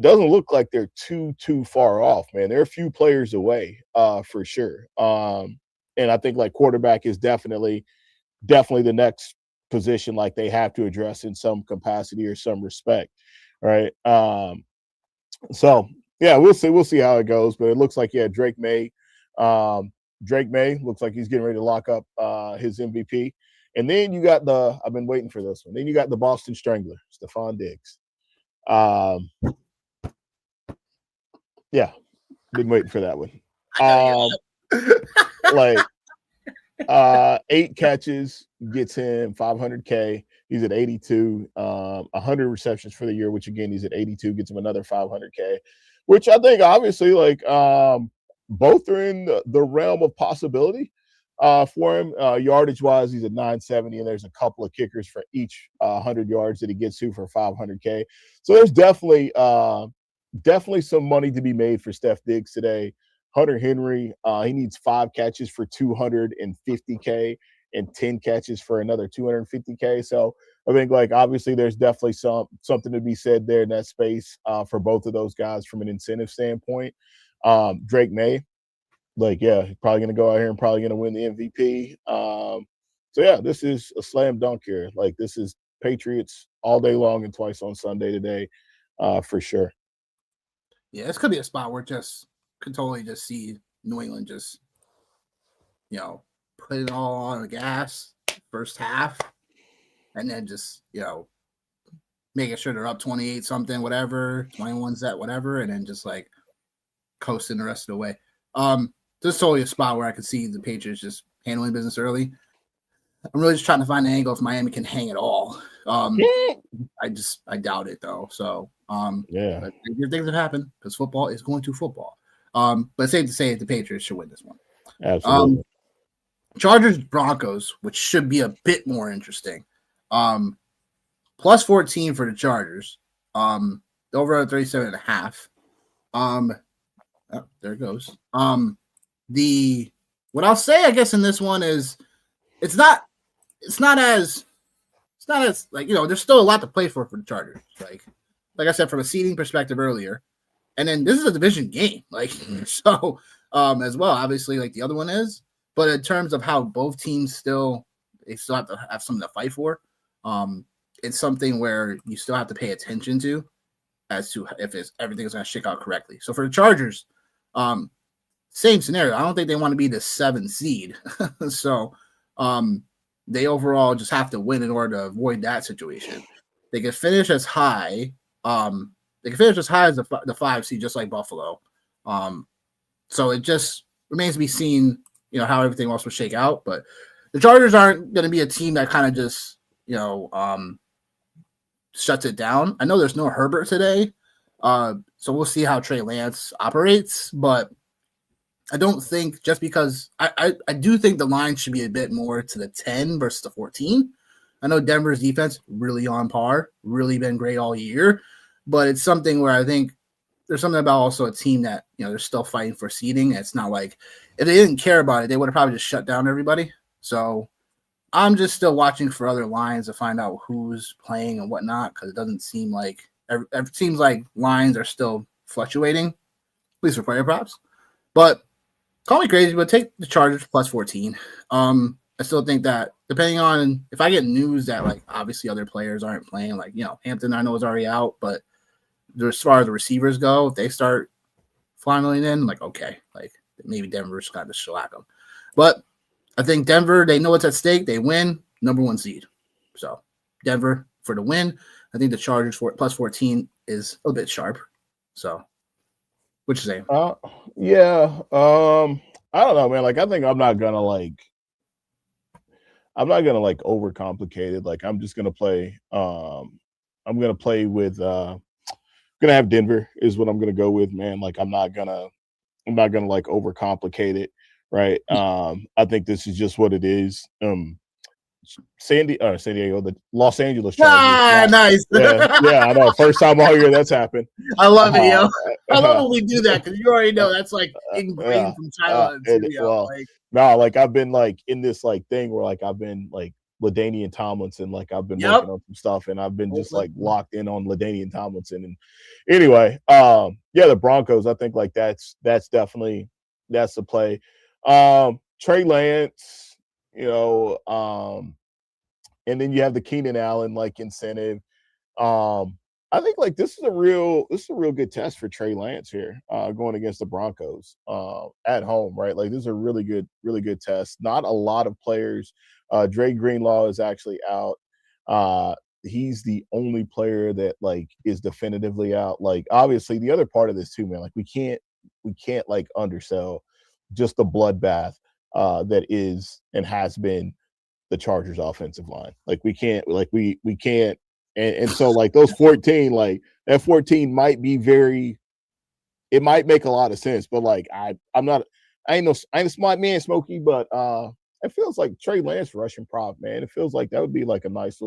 doesn't look like they're too far off, man. They're a few players away, for sure. And I think quarterback is definitely the next position they have to address in some capacity or some respect, right? So yeah, we'll see how it goes, but it looks like Drake May looks like he's getting ready to lock up his MVP. And then you got I've been waiting for this one. Then you got the Boston Strangler, Stephon Diggs. Yeah, been waiting for that one. 8 catches gets him $500K. He's at 82. 100 receptions for the year, which again he's at 82, gets him another $500K. Which I think obviously both are in the realm of possibility for him. Yardage wise, he's at 970, and there's a couple of kickers for each 100 yards that he gets to for $500K. So there's definitely some money to be made for Steph Diggs today. Hunter Henry, he needs 5 catches for $250K and 10 catches for another $250K. So I think obviously there's definitely something to be said there in that space for both of those guys from an incentive standpoint. Drake May, he's probably going to go out here and probably going to win the MVP. So yeah, this is a slam dunk here. This is Patriots all day long and twice on Sunday today, for sure. Yeah, this could be a spot where could totally just see New England just, put it all on the gas first half, and then just, making sure they're up 28 something, whatever, 21 set, whatever, and then just coasting the rest of the way. This is totally a spot where I could see the Patriots just handling business early. I'm really just trying to find an angle if Miami can hang at all. I doubt it though. So yeah, but good things have happened because football is going to football. But it's safe to say the Patriots should win this one. Absolutely. Chargers Broncos, which should be a bit more interesting. Plus 14 for the Chargers. Over 37.5. Oh, there it goes. What I'll say, I guess, in this one is it's not as there's still a lot to play for the Chargers. Like I said, from a seeding perspective earlier. And then this is a division game, so as well, obviously, the other one is. But in terms of how both teams still have to have something to fight for, it's something where you still have to pay attention to. as to if everything is going to shake out correctly. So for the Chargers, same scenario. I don't think they want to be the 7th seed. So they overall just have to win in order to avoid that situation. They can finish as high. They can finish as high as the 5 seed, just like Buffalo. So it just remains to be seen, how everything else will shake out. But the Chargers aren't going to be a team that kind of just, shuts it down. I know there's no Herbert today, so we'll see how Trey Lance operates. But I don't think just because I do think the line should be a bit more to the 10 versus the 14. I know Denver's defense really on par, really been great all year, but it's something where I think there's something about also a team that, they're still fighting for seeding. It's not like if they didn't care about it, they would have probably just shut down everybody. So I'm just still watching for other lines to find out who's playing and whatnot, because it doesn't seem like it seems like lines are still fluctuating, at least for player props. But call me crazy, but take the Chargers plus 14. I still think that depending on if I get news that like obviously other players aren't playing, like Hampton I know is already out, but as far as the receivers go, if they start funneling in, like okay, like maybe Denver's kind of shellac them. But I think Denver, they know what's at stake. They win, number 1 seed. So Denver for the win. I think the Chargers for plus 14 is a bit sharp. So what you saying? Yeah. I don't know, man. Like I think I'm not gonna overcomplicate it. Like I'm just gonna play. I'm gonna play with. Gonna have Denver is what I'm gonna go with, man. Like I'm not gonna like overcomplicate it, right? I think this is just what it is. San Diego, the Los Angeles Chargers. Nice. Yeah, I know. First time all year that's happened. I love it, yo. I love when we do that because you already know that's like ingrained from childhood. Like I've been like in this like thing where like I've been like LaDainian Tomlinson, like I've been working on some stuff and I've been just like locked in on LaDainian Tomlinson. And anyway, the Broncos, I think like that's definitely the play. Trey Lance, and then you have the Keenan Allen like incentive. I think like this is a real good test for Trey Lance here, going against the Broncos at home, right? Like this is a really good test. Not a lot of players. Dre Greenlaw is actually out. He's the only player that like is definitively out. Like obviously the other part of this too, man, like we can't like undersell just the bloodbath that is and has been the Chargers offensive line. Like we can't and so like those 14, like that 14 might be it might make a lot of sense, but like I ain't a smart man, Smokey, but it feels like Trey Lance rushing prop, man. It feels like that would be like a nice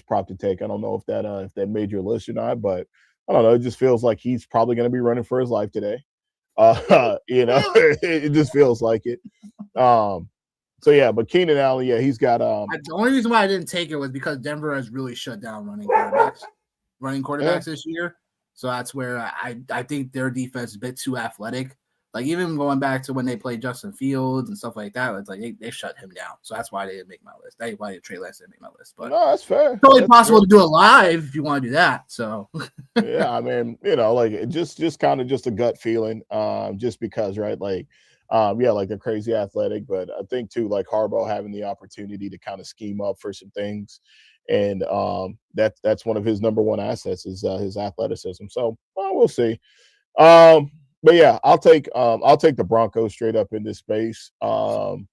prop to take. I don't know if that made your list or not, but I don't know. It just feels like he's probably going to be running for his life today. It just feels like it. So yeah, but Keenan Allen, yeah, he's got. The only reason why I didn't take it was because Denver has really shut down running quarterbacks this year. So that's where I think their defense is a bit too athletic. Like even going back to when they played Justin Fields and stuff like that, it's like they shut him down. So that's why they didn't make my list. That's why Trey Lance didn't make my list. But no, that's fair. It's totally possible to do it live if you want to do that. So yeah, I mean, like just kind of just a gut feeling, just because, right? Like, like they're crazy athletic, but I think too, like Harbaugh having the opportunity to kind of scheme up for some things, and that's one of his number one assets is his athleticism. So we'll see. But yeah, I'll take the Broncos straight up in this space. And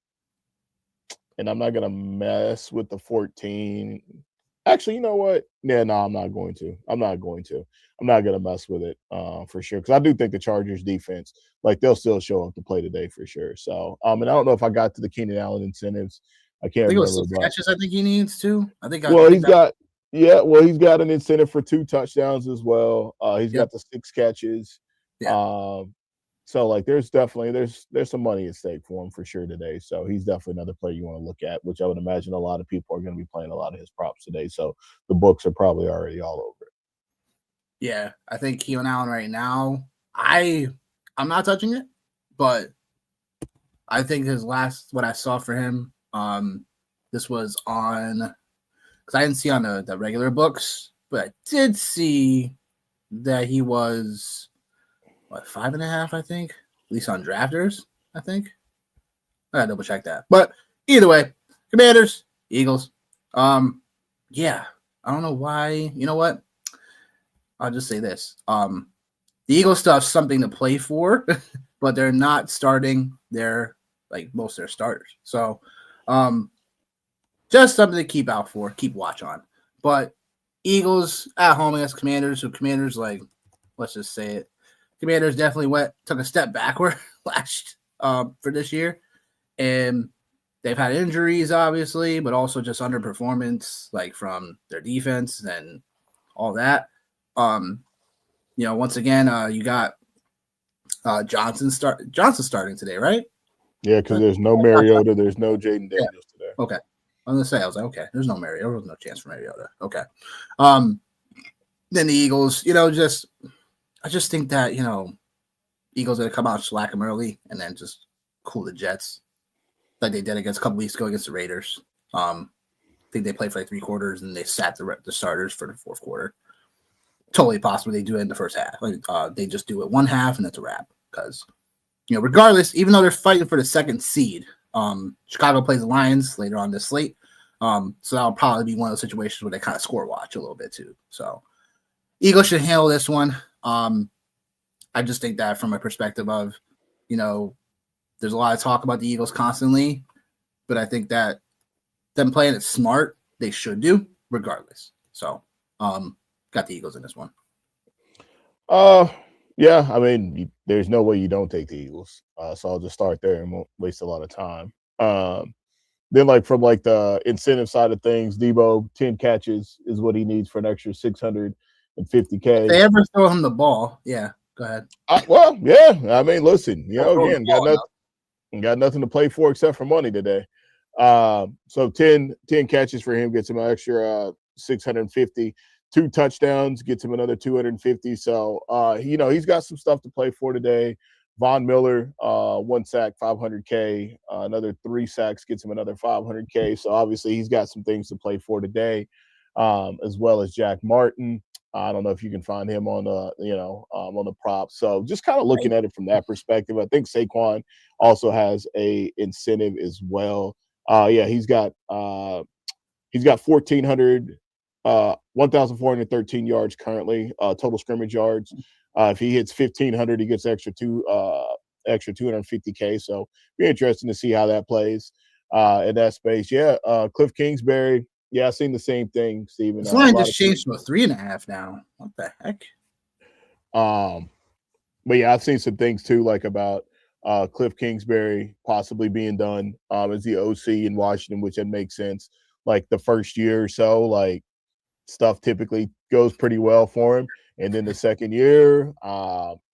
I'm not gonna mess with the 14. Actually, you know what? Yeah, no, I'm not going to. I'm not gonna mess with it for sure. Because I do think the Chargers defense, like they'll still show up to play today for sure. So and I don't know if I got to the Keenan Allen incentives. I can't remember. It was 6 catches I think he needs too. He's got an incentive for 2 touchdowns as well. He's got the 6 catches. Yeah. So like there's some money at stake for him for sure today. So he's definitely another player you want to look at, which I would imagine a lot of people are going to be playing a lot of his props today. So the books are probably already all over it. Yeah, I think Keenan Allen right now, I'm not touching it, but I think his last what I saw for him, this was on because I didn't see on the regular books, but I did see that he was 5.5, I think, at least on drafters, I think. I gotta double check that. But either way, Commanders, Eagles. Yeah, I don't know why. You know what? I'll just say this. The Eagles still have something to play for, but they're not starting their most of their starters. So just something to keep out for, keep watch on. But Eagles at home against Commanders, who Commanders, let's just say it. Commanders definitely took a step backward last for this year. And they've had injuries, obviously, but also just underperformance, from their defense and all that. Once again, you got Johnson starting today, right? Yeah, because there's no Mariota, there's no Jaden Daniels today. Okay. I'm gonna say, I was like, okay, there's no Mariota, there was no chance for Mariota. Okay. Then the Eagles, I just think that Eagles gonna come out, slack them early, and then just cool the Jets, like they did a couple weeks ago against the Raiders. I think they played for 3 quarters and they sat the starters for the 4th quarter. Totally possible they do it in the first half. They just do it 1 half and that's a wrap. Because regardless, even though they're fighting for the 2nd seed, Chicago plays the Lions later on this slate. So that'll probably be one of those situations where they kind of score watch a little bit too. So Eagles should handle this one. I just think that from a perspective of, there's a lot of talk about the Eagles constantly, but I think that them playing it smart, they should do regardless. So got the Eagles in this one. Yeah, I mean, there's no way you don't take the Eagles. So I'll just start there and won't waste a lot of time. Then, from the incentive side of things, Debo 10 catches is what he needs for an extra $650K. If they ever throw him the ball, yeah, go ahead. Well, yeah, I mean, listen, again, got nothing to play for except for money today. So 10 catches for him gets him an extra 650. 2 touchdowns gets him another 250. So he's got some stuff to play for today. Von Miller, 1 sack, $500K. Another 3 sacks gets him another $500K. So obviously he's got some things to play for today, as well as Jack Martin. I don't know if you can find him on on the prop. So just kind of looking at it from that perspective, I think Saquon also has a incentive as well. He's got 1,413 yards currently, total scrimmage yards. If he hits 1,500, he gets extra 250K. So be interesting to see how that plays in that space. Yeah, Cliff Kingsbury. Yeah, I've seen the same thing, Steven. This line just changed to a 3.5 now. What the heck? But yeah, I've seen some things too, about Cliff Kingsbury possibly being done as the OC in Washington, which that makes sense. The first year or so, stuff typically goes pretty well for him, and then the second year,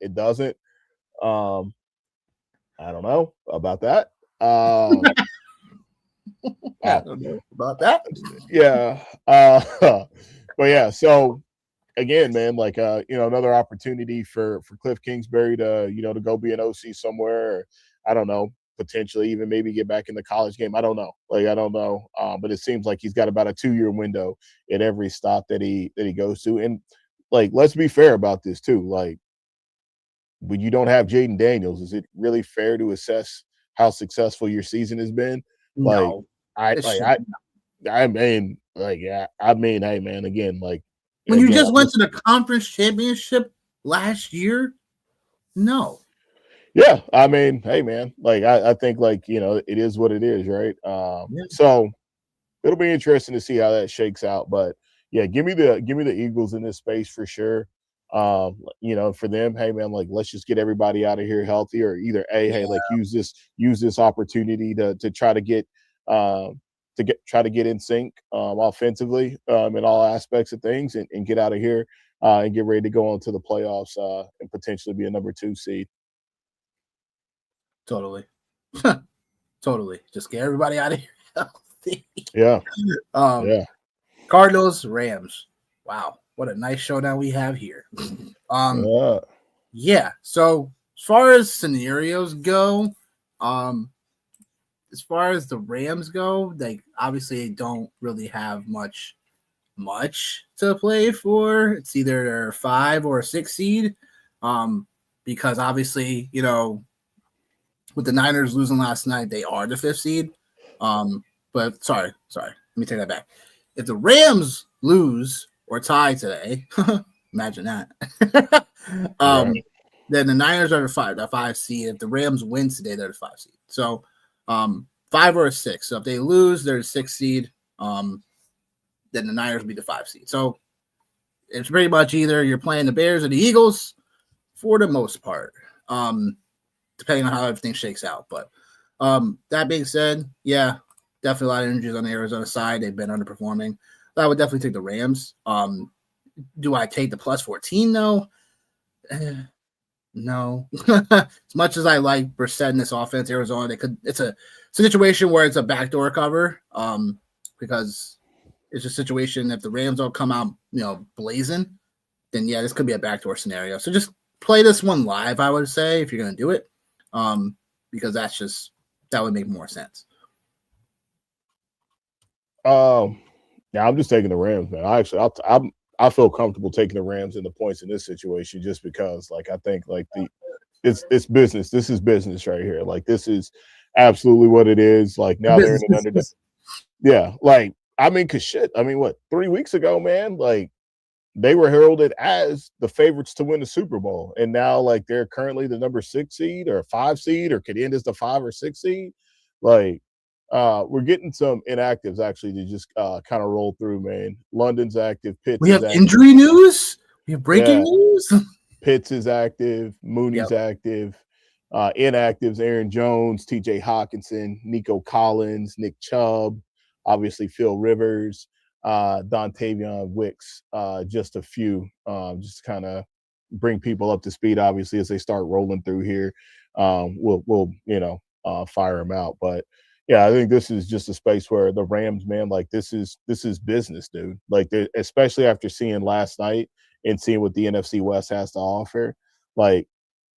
it doesn't. I don't know about that. I don't know about that. Yeah. But yeah, so again, man, another opportunity for Cliff Kingsbury to, to go be an OC somewhere. Or, I don't know, potentially even maybe get back in the college game. I don't know. I don't know. But it seems like he's got about a 2-year window at every stop that he goes to. And let's be fair about this too. When you don't have Jaden Daniels, is it really fair to assess how successful your season has been? No. I mean, hey man, again, when you just went to the conference championship last year, no. Yeah, I mean, hey man, I think it is what it is, right? So it'll be interesting to see how that shakes out. But yeah, give me the Eagles in this space for sure. For them, hey man, let's just get everybody out of here healthy, or either use this opportunity to try to get in sync offensively in all aspects of things, and get out of here and get ready to go on to the playoffs and potentially be a number 2 seed. Totally. Totally. Just get everybody out of here healthy. Yeah. Cardinals, Rams. Wow. What a nice showdown we have here. Yeah. So as far as scenarios go, as far as the Rams go, obviously don't really have much much to play for. It's either a 5 or a 6 seed. Because obviously, you know, with the Niners losing last night, they are the 5th seed. But sorry, let me take that back. If the Rams lose or tie today, imagine that. Then the Niners are the 5 seed. If the Rams win today, they're the 5 seed. So 5 or a 6. So if they lose, they're the 6 seed. Then the Niners will be the 5 seed. So it's pretty much either you're playing the Bears or the Eagles for the most part, depending on how everything shakes out. But that being said, yeah, definitely a lot of injuries on the Arizona side. They've been underperforming. But I would definitely take the Rams. Do I take the plus 14 though? No. As much as I like Brissett in this offense, Arizona, it's a situation where it's a backdoor cover. Because it's a situation if the Rams don't come out, you know, blazing, then yeah, this could be a backdoor scenario. So just play this one live, I would say, if you're gonna do it. Because that would make more sense. Yeah, I'm just taking the Rams, man. I feel comfortable taking the Rams in the points in this situation just because, like, I think like it's business. This is business right here. Like, this is absolutely what it is. Like, now they're in an underdog. Yeah, like, I mean, cause shit. I mean, what, 3 weeks ago, man? Like, they were heralded as the favorites to win the Super Bowl, and now like they're currently the number 6 seed or 5 seed, or could end as the 5 or 6 seed. Like, we're getting some inactives actually to just kind of roll through, man. London's active. Pitts. We have active. Injury news. We have breaking news. Pitts is active. Mooney's active. Inactives: Aaron Jones, T.J. Hawkinson, Nico Collins, Nick Chubb, obviously Phil Rivers, Dontavion Wicks, just a few, just kind of bring people up to speed. Obviously, as they start rolling through here, we'll fire them out. But yeah, I think this is just a space where the Rams, man, like this is business, dude. Like, especially after seeing last night and seeing what the NFC West has to offer, like,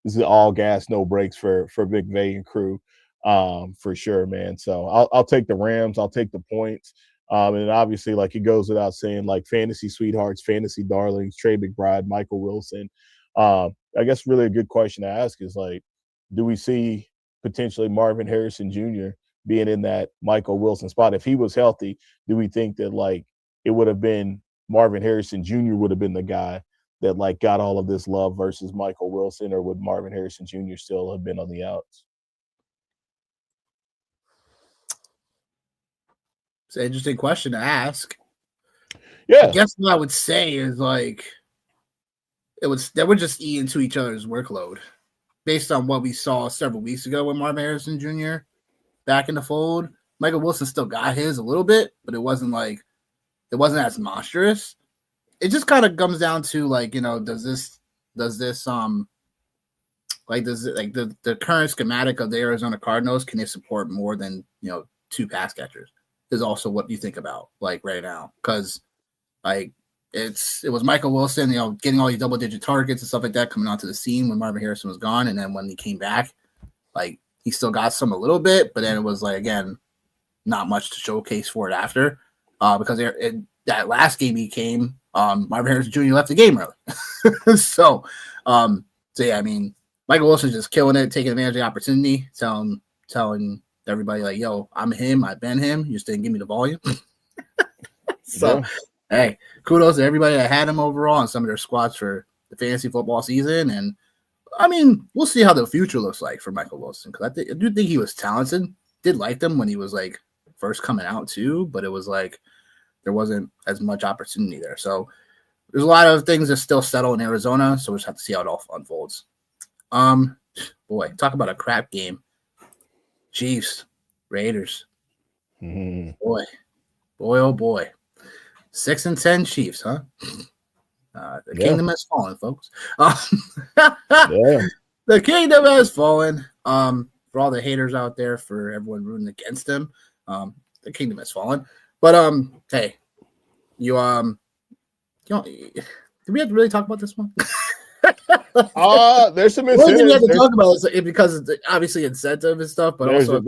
this is all gas, no brakes for McVay and crew, for sure, man. So I'll take the Rams. I'll take the points. And obviously, like, it goes without saying, like, fantasy sweethearts, fantasy darlings, Trey McBride, Michael Wilson. I guess really a good question to ask is, like, do we see potentially Marvin Harrison Jr. being in that Michael Wilson spot? If he was healthy, do we think that, like, it would have been Marvin Harrison Jr. would have been the guy that, like, got all of this love versus Michael Wilson, or would Marvin Harrison Jr. still have been on the outs? It's an interesting question to ask. Yeah. I guess what I would say is, like, they would just eat into each other's workload based on what we saw several weeks ago with Marvin Harrison Jr. back in the fold. Michael Wilson still got his a little bit, but it wasn't as monstrous. It just kind of comes down to, like, you know, does the current schematic of the Arizona Cardinals, can they support more than, you know, 2 pass catchers? Is also what you think about, like, right now, because like it was Michael Wilson, you know, getting all these double-digit targets and stuff like that coming onto the scene when Marvin Harrison was gone, and then when he came back, like, he still got some a little bit, but then it was, like, again, not much to showcase for it after, because that last game he came, Marvin Harrison Jr. left the game early. So yeah, I mean, Michael Wilson's just killing it, taking advantage of the opportunity, telling everybody, like, yo, I'm him, I've been him, you just didn't give me the volume. So yeah. Hey, kudos to everybody that had him overall on some of their squads for the fantasy football season. And I mean, we'll see how the future looks like for Michael Wilson, because I do think he was talented. Did like them when he was, like, first coming out too, but it was like there wasn't as much opportunity there. So there's a lot of things that still settle in Arizona, so we'll just have to see how it all unfolds. Boy, talk about a crap game. Chiefs, Raiders. Mm-hmm. Boy, oh boy. 6-10 Chiefs, huh? The kingdom has fallen, folks. The kingdom has fallen. For all the haters out there, for everyone rooting against them, the kingdom has fallen. But hey, did we have to really talk about this one? There's some The only thing we have incentives. to talk about is because it's obviously incentive and stuff, but There's also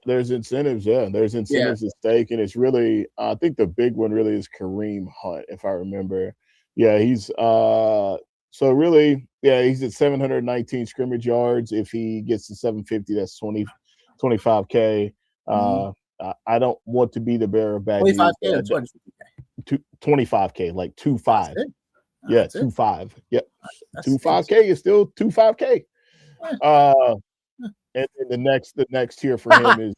there's incentives, yeah. There's incentives at stake, and it's really I think the big one really is Kareem Hunt, if I remember. Yeah, he's so really, yeah, he's at 719 scrimmage yards. If he gets to 750, that's 25K. I don't want to be the bearer of bad news. 25K or 20K? 25K, like 25. Yeah, that's it. 25. Yep. That's 25K is still 25K. And the next tier for him is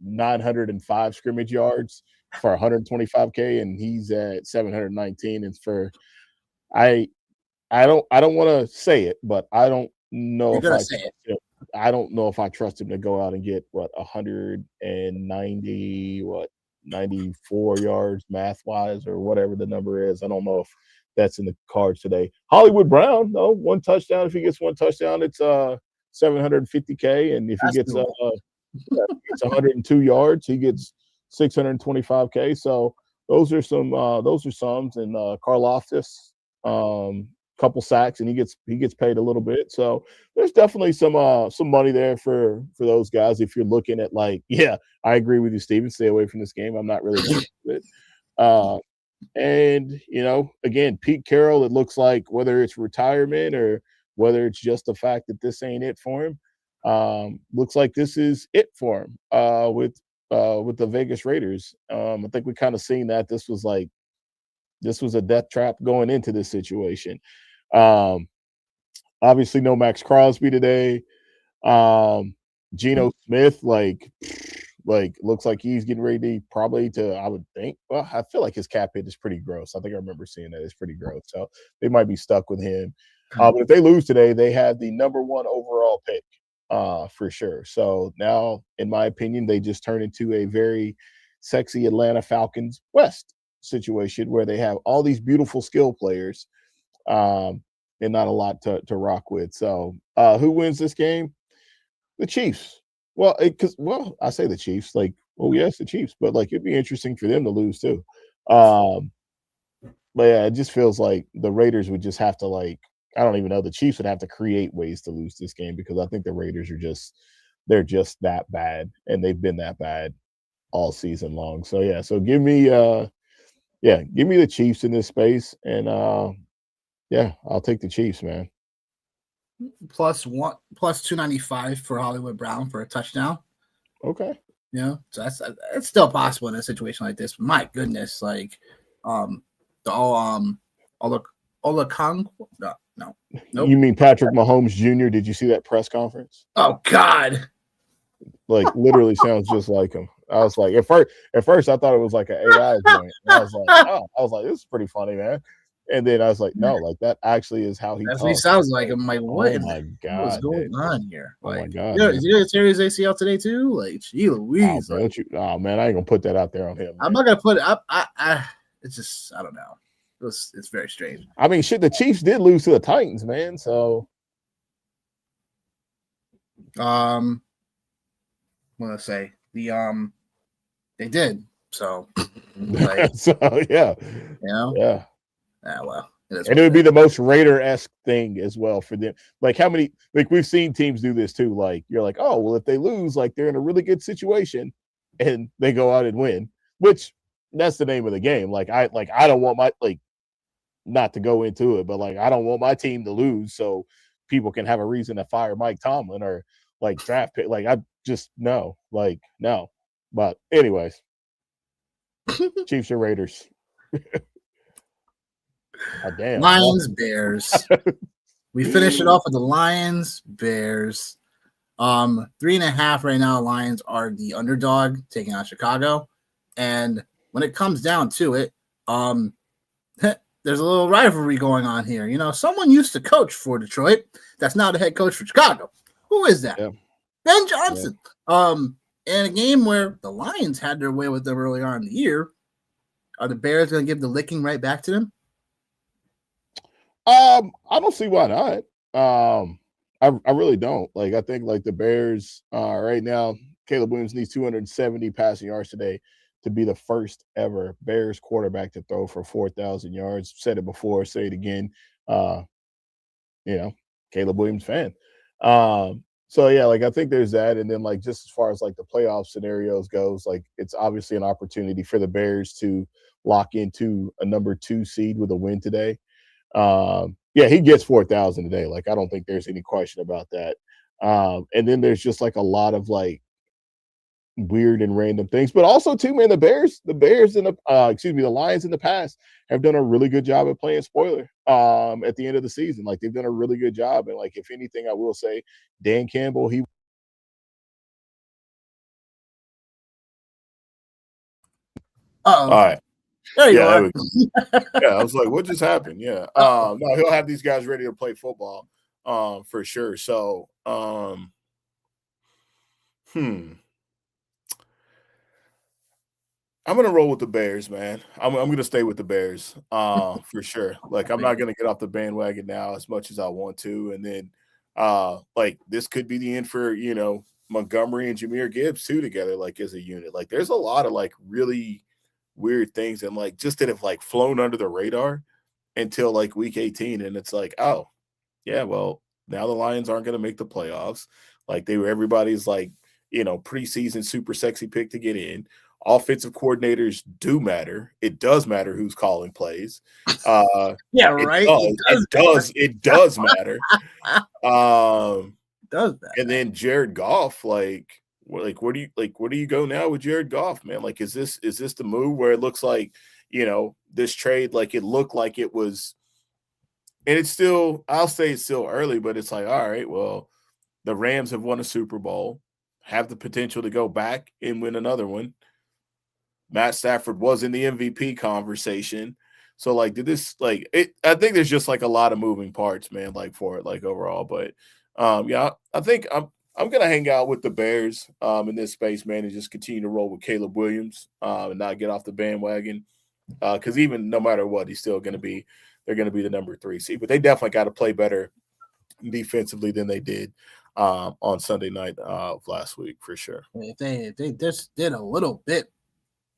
905 scrimmage yards for 125K, and he's at 719. And for I don't want to say it, but I don't know if I trust him. I don't know if I trust him to go out and get 94 yards math wise or whatever the number is. I don't know if that's in the cards today. Hollywood Brown, no, one touchdown. If he gets one touchdown, it's 750K, and if he gets 102 yards, he gets 625K. So those are some and Karlaftis, couple sacks, and he gets paid a little bit. So there's definitely some money there for those guys. If you're looking at I agree with you, Steven. Stay away from this game. I'm not really going with it. And again, Pete Carroll, it looks like whether it's retirement or whether it's just the fact that this ain't it for him, looks like this is it for him with the Vegas Raiders. I think we kind of seen that this was a death trap going into this situation. Obviously no Max Crosby today. Geno Smith, looks like he's getting ready I would think. Well, I feel like his cap hit is pretty gross. I think I remember seeing that. It's pretty gross. So they might be stuck with him. But if they lose today, they have the number 1 overall pick for sure. So now, in my opinion, they just turn into a very sexy Atlanta Falcons West situation where they have all these beautiful skill players and not a lot to rock with. So who wins this game? The Chiefs. Well, I say the Chiefs, yes, the Chiefs, but it'd be interesting for them to lose too. But yeah, it just feels like the Raiders would just have to I don't even know, the Chiefs would have to create ways to lose this game because I think the Raiders they're just that bad, and they've been that bad all season long. So yeah, so give me the Chiefs in this space, and I'll take the Chiefs, man. Plus 295 for Hollywood Brown for a touchdown. Okay. So it's still possible in a situation like this. But my goodness, no. You mean Patrick Mahomes Jr.? Did you see that press conference? Oh God. Literally sounds just like him. I was like, at first I thought it was like an AI joint. I was like, this is pretty funny, man. And then I was like, no, that actually is how he talks. What he sounds like. I'm like, what? Oh my God, what's going on here? Oh my God, is he gonna tear his ACL today too? Gee Louise. Oh man, I ain't gonna put that out there on him. I'm not gonna put it up. It's just, I don't know. It's very strange. I mean, shit, the Chiefs did lose to the Titans, man. So, what did I say? They did. So, so yeah, yeah. Well, and it would be the most Raider-esque thing as well for them. How many? We've seen teams do this too. You're like, oh, well, if they lose, they're in a really good situation, and they go out and win, which that's the name of the game. I don't want my not to go into it, but I don't want my team to lose so people can have a reason to fire Mike Tomlin or draft pick. I just no. But anyways, Chiefs or Raiders. Oh, damn. Lions, Bears. We finish it off with the Lions, Bears. 3.5 right now. Lions are the underdog taking on Chicago. And when it comes down to it, there's a little rivalry going on here. Someone used to coach for Detroit. That's now the head coach for Chicago. Who is that? Yeah. Ben Johnson. Yeah. In a game where the Lions had their way with them early on in the year, are the Bears going to give the licking right back to them? I don't see why not. I really don't. I think the Bears right now, Caleb Williams needs 270 passing yards today to be the first ever Bears quarterback to throw for 4,000 yards. Said it before, say it again. Caleb Williams fan. So yeah, like I think there's that, and then like just as far as like the playoff scenarios goes, like it's obviously an opportunity for the Bears to lock into a number 2 seed with a win today. Yeah, he gets 4,000 today. Like I don't think there's any question about that. And then there's just like a lot of like weird and random things, but also too, man, the Bears and the Lions in the past have done a really good job at playing spoiler at the end of the season. Like they've done a really good job, and like if anything, I will say Dan Campbell, he all right. There you are. Yeah, I was like, what just happened? Yeah. No, he'll have these guys ready to play football for sure. So I'm gonna roll with the Bears, man. I'm gonna stay with the Bears for sure. Like I'm not gonna get off the bandwagon now as much as I want to, and then like this could be the end for Montgomery and Jahmyr Gibbs too together, like as a unit. Like there's a lot of like really weird things and like just that have like flown under the radar until like week 18, and it's like, oh yeah, well now the Lions aren't gonna make the playoffs. Like everybody's like preseason super sexy pick to get in. Offensive coordinators do matter. It does matter who's calling plays. Yeah, right. It does matter. Does that? And then Jared Goff, where do you go now with Jared Goff, man? Like, is this the move where it looks like this trade, like it looked like it was, and it's still, I'll say it's still early, but it's like, all right, well, the Rams have won a Super Bowl, have the potential to go back and win another one. Matt Stafford was in the MVP conversation. So like, I think there's just like a lot of moving parts, man, like for it, like overall. But yeah, I think I'm going to hang out with the Bears in this space, man, and just continue to roll with Caleb Williams and not get off the bandwagon. Because even no matter what, they're going to be the number 3 seed. But they definitely got to play better defensively than they did on Sunday night of last week, for sure. If they just did a little bit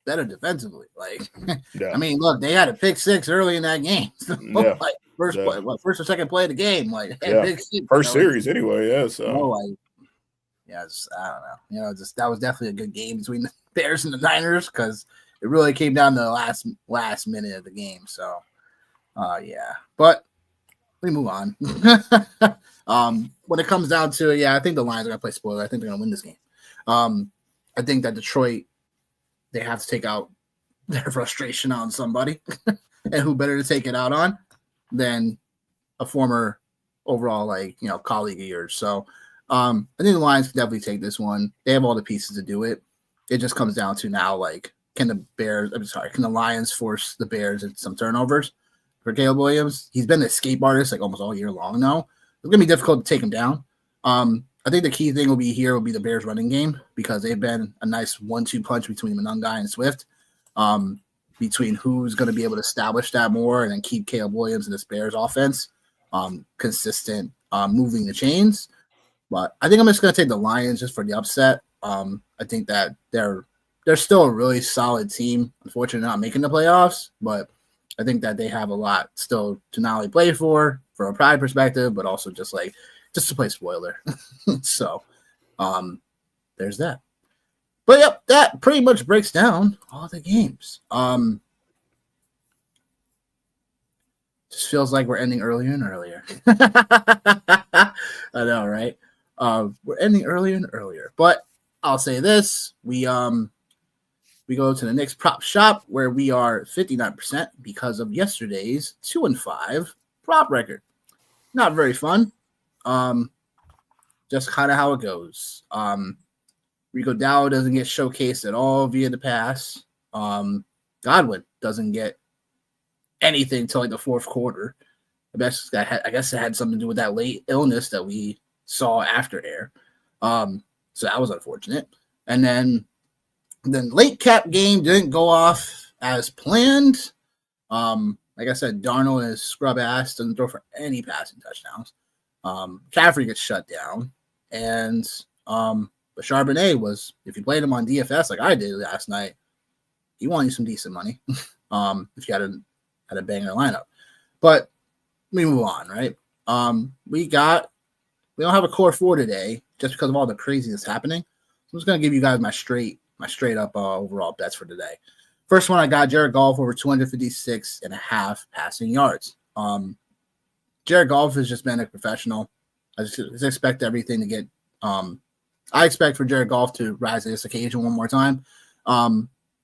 better defensively, like yeah. I mean, look, they had a pick 6 early in that game. Yeah. Like first or second play of the game, like big 6, first series anyway. Yeah, so I don't know. Just that was definitely a good game between the Bears and the Niners because it really came down to the last minute of the game. So yeah, but we move on. When it comes down to it, I think the Lions are gonna play spoiler. I think they're gonna win this game. I think that Detroit, they have to take out their frustration on somebody, and who better to take it out on than a former overall colleague of yours. So I think the Lions can definitely take this one. They have all the pieces to do it. It just comes down to now, like, can the Lions force the Bears into some turnovers for Caleb Williams? He's been an escape artist like almost all year long now. It's gonna be difficult to take him down. I think the key thing will be the Bears running game, because they've been a nice 1-2 punch between Monangai and Swift, between who's going to be able to establish that more and then keep Caleb Williams in this Bears offense consistent, moving the chains. But I think I'm just going to take the Lions just for the upset. I think that they're still a really solid team. Unfortunately, not making the playoffs, but I think that they have a lot still to not only play for a pride perspective, but also just to play spoiler. So there's that. But yep, that pretty much breaks down all the games. Just feels like we're ending earlier and earlier. I know, right? We're ending earlier and earlier. But I'll say this. We go to the next prop shop where we are 59% because of yesterday's 2-5 prop record. Not very fun. Just kind of how it goes. Rico Dow doesn't get showcased at all via the pass. Godwin doesn't get anything till like the fourth quarter. I guess it had something to do with that late illness that we saw after air. So that was unfortunate. And then late cap game didn't go off as planned. Like I said, Darnold is scrub ass, doesn't throw for any passing touchdowns. Caffrey gets shut down, and but Charbonnet was, if you played him on DFS like I did last night, he won you some decent money. If you had a banger lineup. But we move on, right? We don't have a core 4 today just because of all the craziness happening. So I'm just gonna give you guys my straight up overall bets for today. First one, I got Jared Goff over 256.5 passing yards. Jared Goff has just been a professional. I just expect everything to get. I expect for Jared Goff to rise to this occasion one more time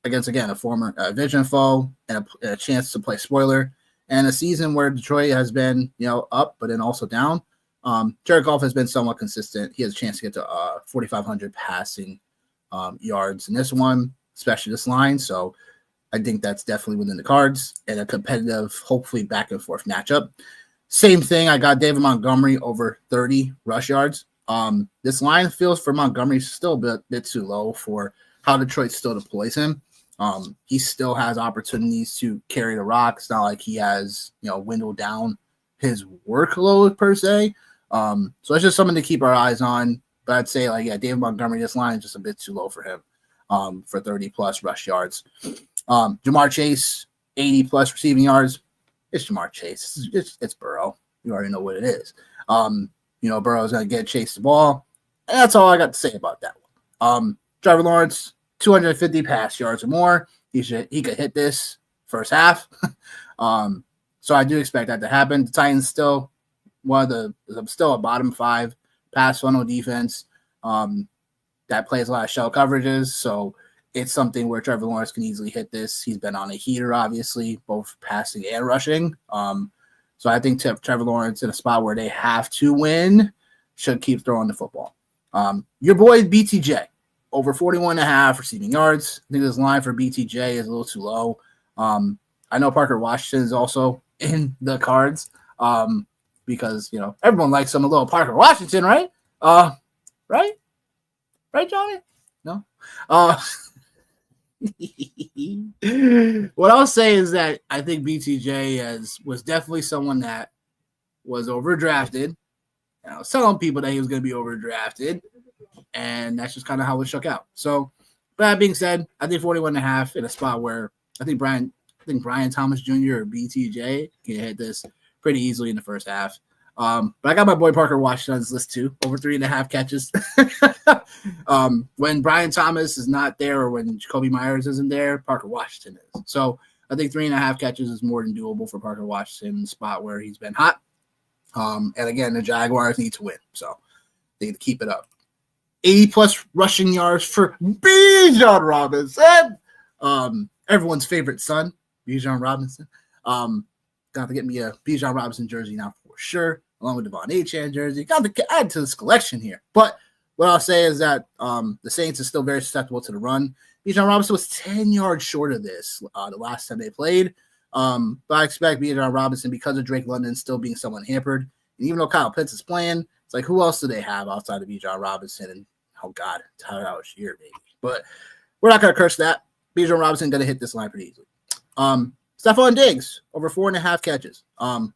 against, again, a former division foe and a chance to play spoiler, and a season where Detroit has been, up but then also down. Jared Goff has been somewhat consistent. He has a chance to get to 4,500 passing yards in this one, especially this line. So I think that's definitely within the cards and a competitive, hopefully back and forth matchup. Same thing. I got David Montgomery over 30 rush yards. This line feels for Montgomery still a bit too low for how Detroit still deploys him. He still has opportunities to carry the rock. It's not like he has, dwindled down his workload per se. So it's just something to keep our eyes on. But I'd say, David Montgomery, this line is just a bit too low for him for 30-plus rush yards. Jamar Chase, 80-plus receiving yards. It's Jamar Chase. It's Burrow. You already know what it is. Burrow's going to get Chase the ball. And that's all I got to say about that one. Trevor Lawrence, 250 pass yards or more. He could hit this first half. So I do expect that to happen. The Titans still a bottom 5 pass funnel defense that plays a lot of shell coverages. So it's something where Trevor Lawrence can easily hit this. He's been on a heater, obviously, both passing and rushing. So I think Trevor Lawrence in a spot where they have to win should keep throwing the football. Your boy BTJ, over 41.5 receiving yards. I think this line for BTJ is a little too low. I know Parker Washington is also in the cards because, everyone likes some little Parker Washington, right? Right? Right, Johnny? No? What I'll say is that I think BTJ was definitely someone that was overdrafted. I was telling people that he was going to be overdrafted, and that's just kind of how it shook out. So, that being said, I think 41.5 in a spot where I think Brian Thomas Jr. or BTJ can hit this pretty easily in the first half. But I got my boy Parker Washington on this list too, over 3.5 catches. When Brian Thomas is not there or when Jacoby Myers isn't there, Parker Washington is. So I think 3.5 catches is more than doable for Parker Washington in the spot where he's been hot. And again, the Jaguars need to win, so they need to keep it up. 80-plus rushing yards for Bijan Robinson, everyone's favorite son, Bijan Robinson. Got to get me a Bijan Robinson jersey now for sure, along with Devon Achane jersey. Got to add to this collection here. But what I'll say is that the Saints are still very susceptible to the run. Bijan Robinson was 10 yards short of this the last time they played. But I expect Bijan Robinson, because of Drake London still being somewhat hampered, and even though Kyle Pitts is playing, it's like, who else do they have outside of Bijan Robinson? And, oh, God, Tyler Algier, baby. But we're not going to curse that. Bijan Robinson going to hit this line pretty easily. Stephon Diggs, over 4.5 catches.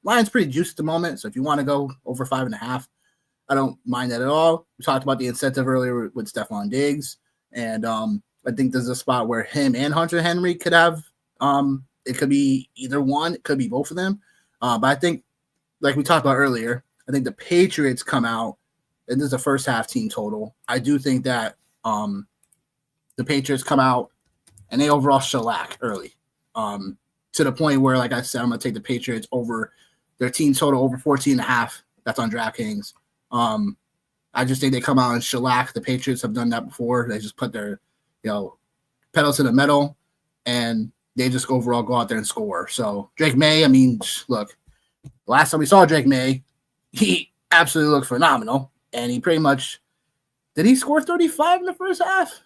Line's pretty juiced at the moment, so if you want to go over 5.5, I don't mind that at all. We talked about the incentive earlier with Stephon Diggs, and I think there's a spot where him and Hunter Henry could have it could be either one, it could be both of them. But I think, like we talked about earlier, I think the Patriots come out, and this is a first half team total. I do think that the Patriots come out and they overall shellac early. To the point where, like I said, I'm going to take the Patriots over their team total over 14.5. That's on DraftKings. I just think they come out and shellac. The Patriots have done that before. They just put their, pedal to the metal, and they just overall go out there and score. So Drake May, I mean, look, last time we saw Drake May, he absolutely looked phenomenal, and he pretty much did he score 35 in the first half?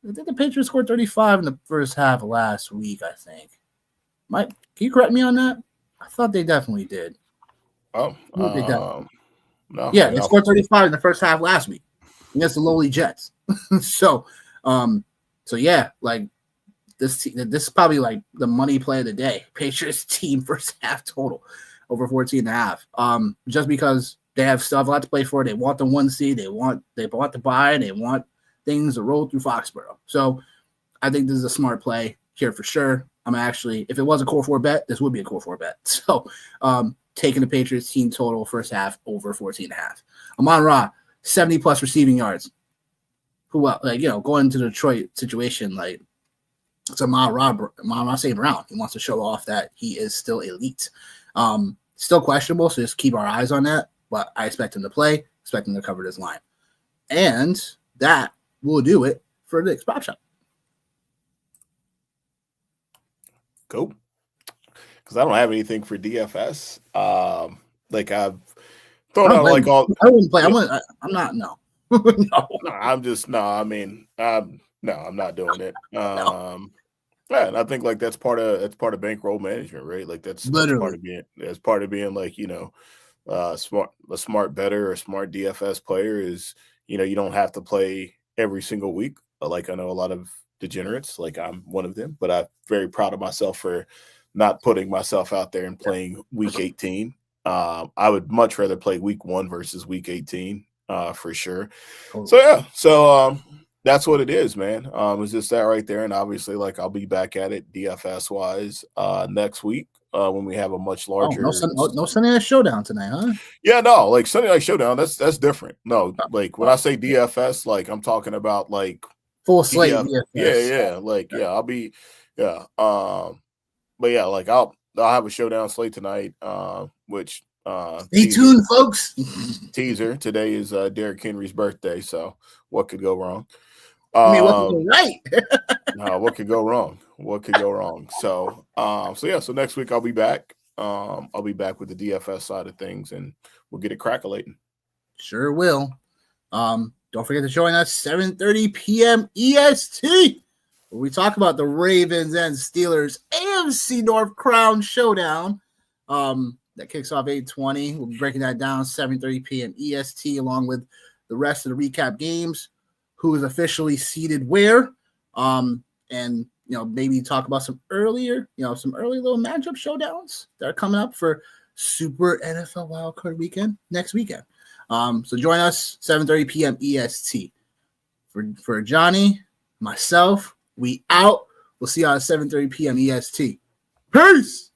I think the Patriots scored 35 in the first half of last week, I think. Mike, can you correct me on that? I thought they definitely did. Oh, no. Yeah, they scored 35 in the first half last week against the lowly Jets. So yeah, like this is probably like the money play of the day. Patriots team first half total over 14.5. Just because they have stuff a lot to play for. They want the 1 seed. They want to buy, and they want things to roll through Foxborough. So I think this is a smart play here for sure. I'm actually, if it was a core 4 bet, this would be a core 4 bet. So taking the Patriots team total first half over 14.5. Amon-Ra, 70+ receiving yards. Who else? Like, going to the Detroit situation, like, it's Amon-Ra St. Brown. He wants to show off that he is still elite. Still questionable, so just keep our eyes on that. But I expect him to play, expect him to cover this line. And that will do it for the Prop Shop. Cool. Because I don't have anything for DFS. Like I've thrown out like all. I wouldn't play. I'm not. No. No. I'm just no. I mean, no, I'm not doing it. No. Yeah, and I think like that's part of bankroll management, right? Like that's part of being like a smart bettor or a smart DFS player is you don't have to play every single week. Like I know a lot of degenerates, like I'm one of them, but I'm very proud of myself for not putting myself out there and playing week 18. I would much rather play week 1 versus week 18 for sure. Totally. So yeah, so that's what it is, man. It's just that right there, and obviously, like I'll be back at it DFS wise next week when we have a much larger. No Sunday Night Showdown tonight, huh? Yeah, no, like Sunday Night Showdown. That's different. No, like when I say DFS, like I'm talking about like full slate. DFS. Yeah. Like I'll be but yeah, like I'll have a showdown slate tonight, which stay tuned, folks. Teaser. Today is Derrick Henry's birthday, so what could go wrong? I mean, what could go right? No, what could go wrong? What could go wrong? So so next week I'll be back. I'll be back with the DFS side of things, and we'll get it crackling. Sure will. Don't forget to join us 7:30 p.m. EST, where we talk about the Ravens and Steelers AFC North Crown Showdown. That kicks off 8:20. We'll be breaking that down 7:30 p.m. EST, along with the rest of the recap games, who is officially seated where, and maybe talk about some early little matchup showdowns that are coming up for Super NFL Wildcard Weekend next weekend. So join us 7:30 p.m. EST. For Johnny, myself, we out. We'll see you at 7:30 p.m. EST. Peace.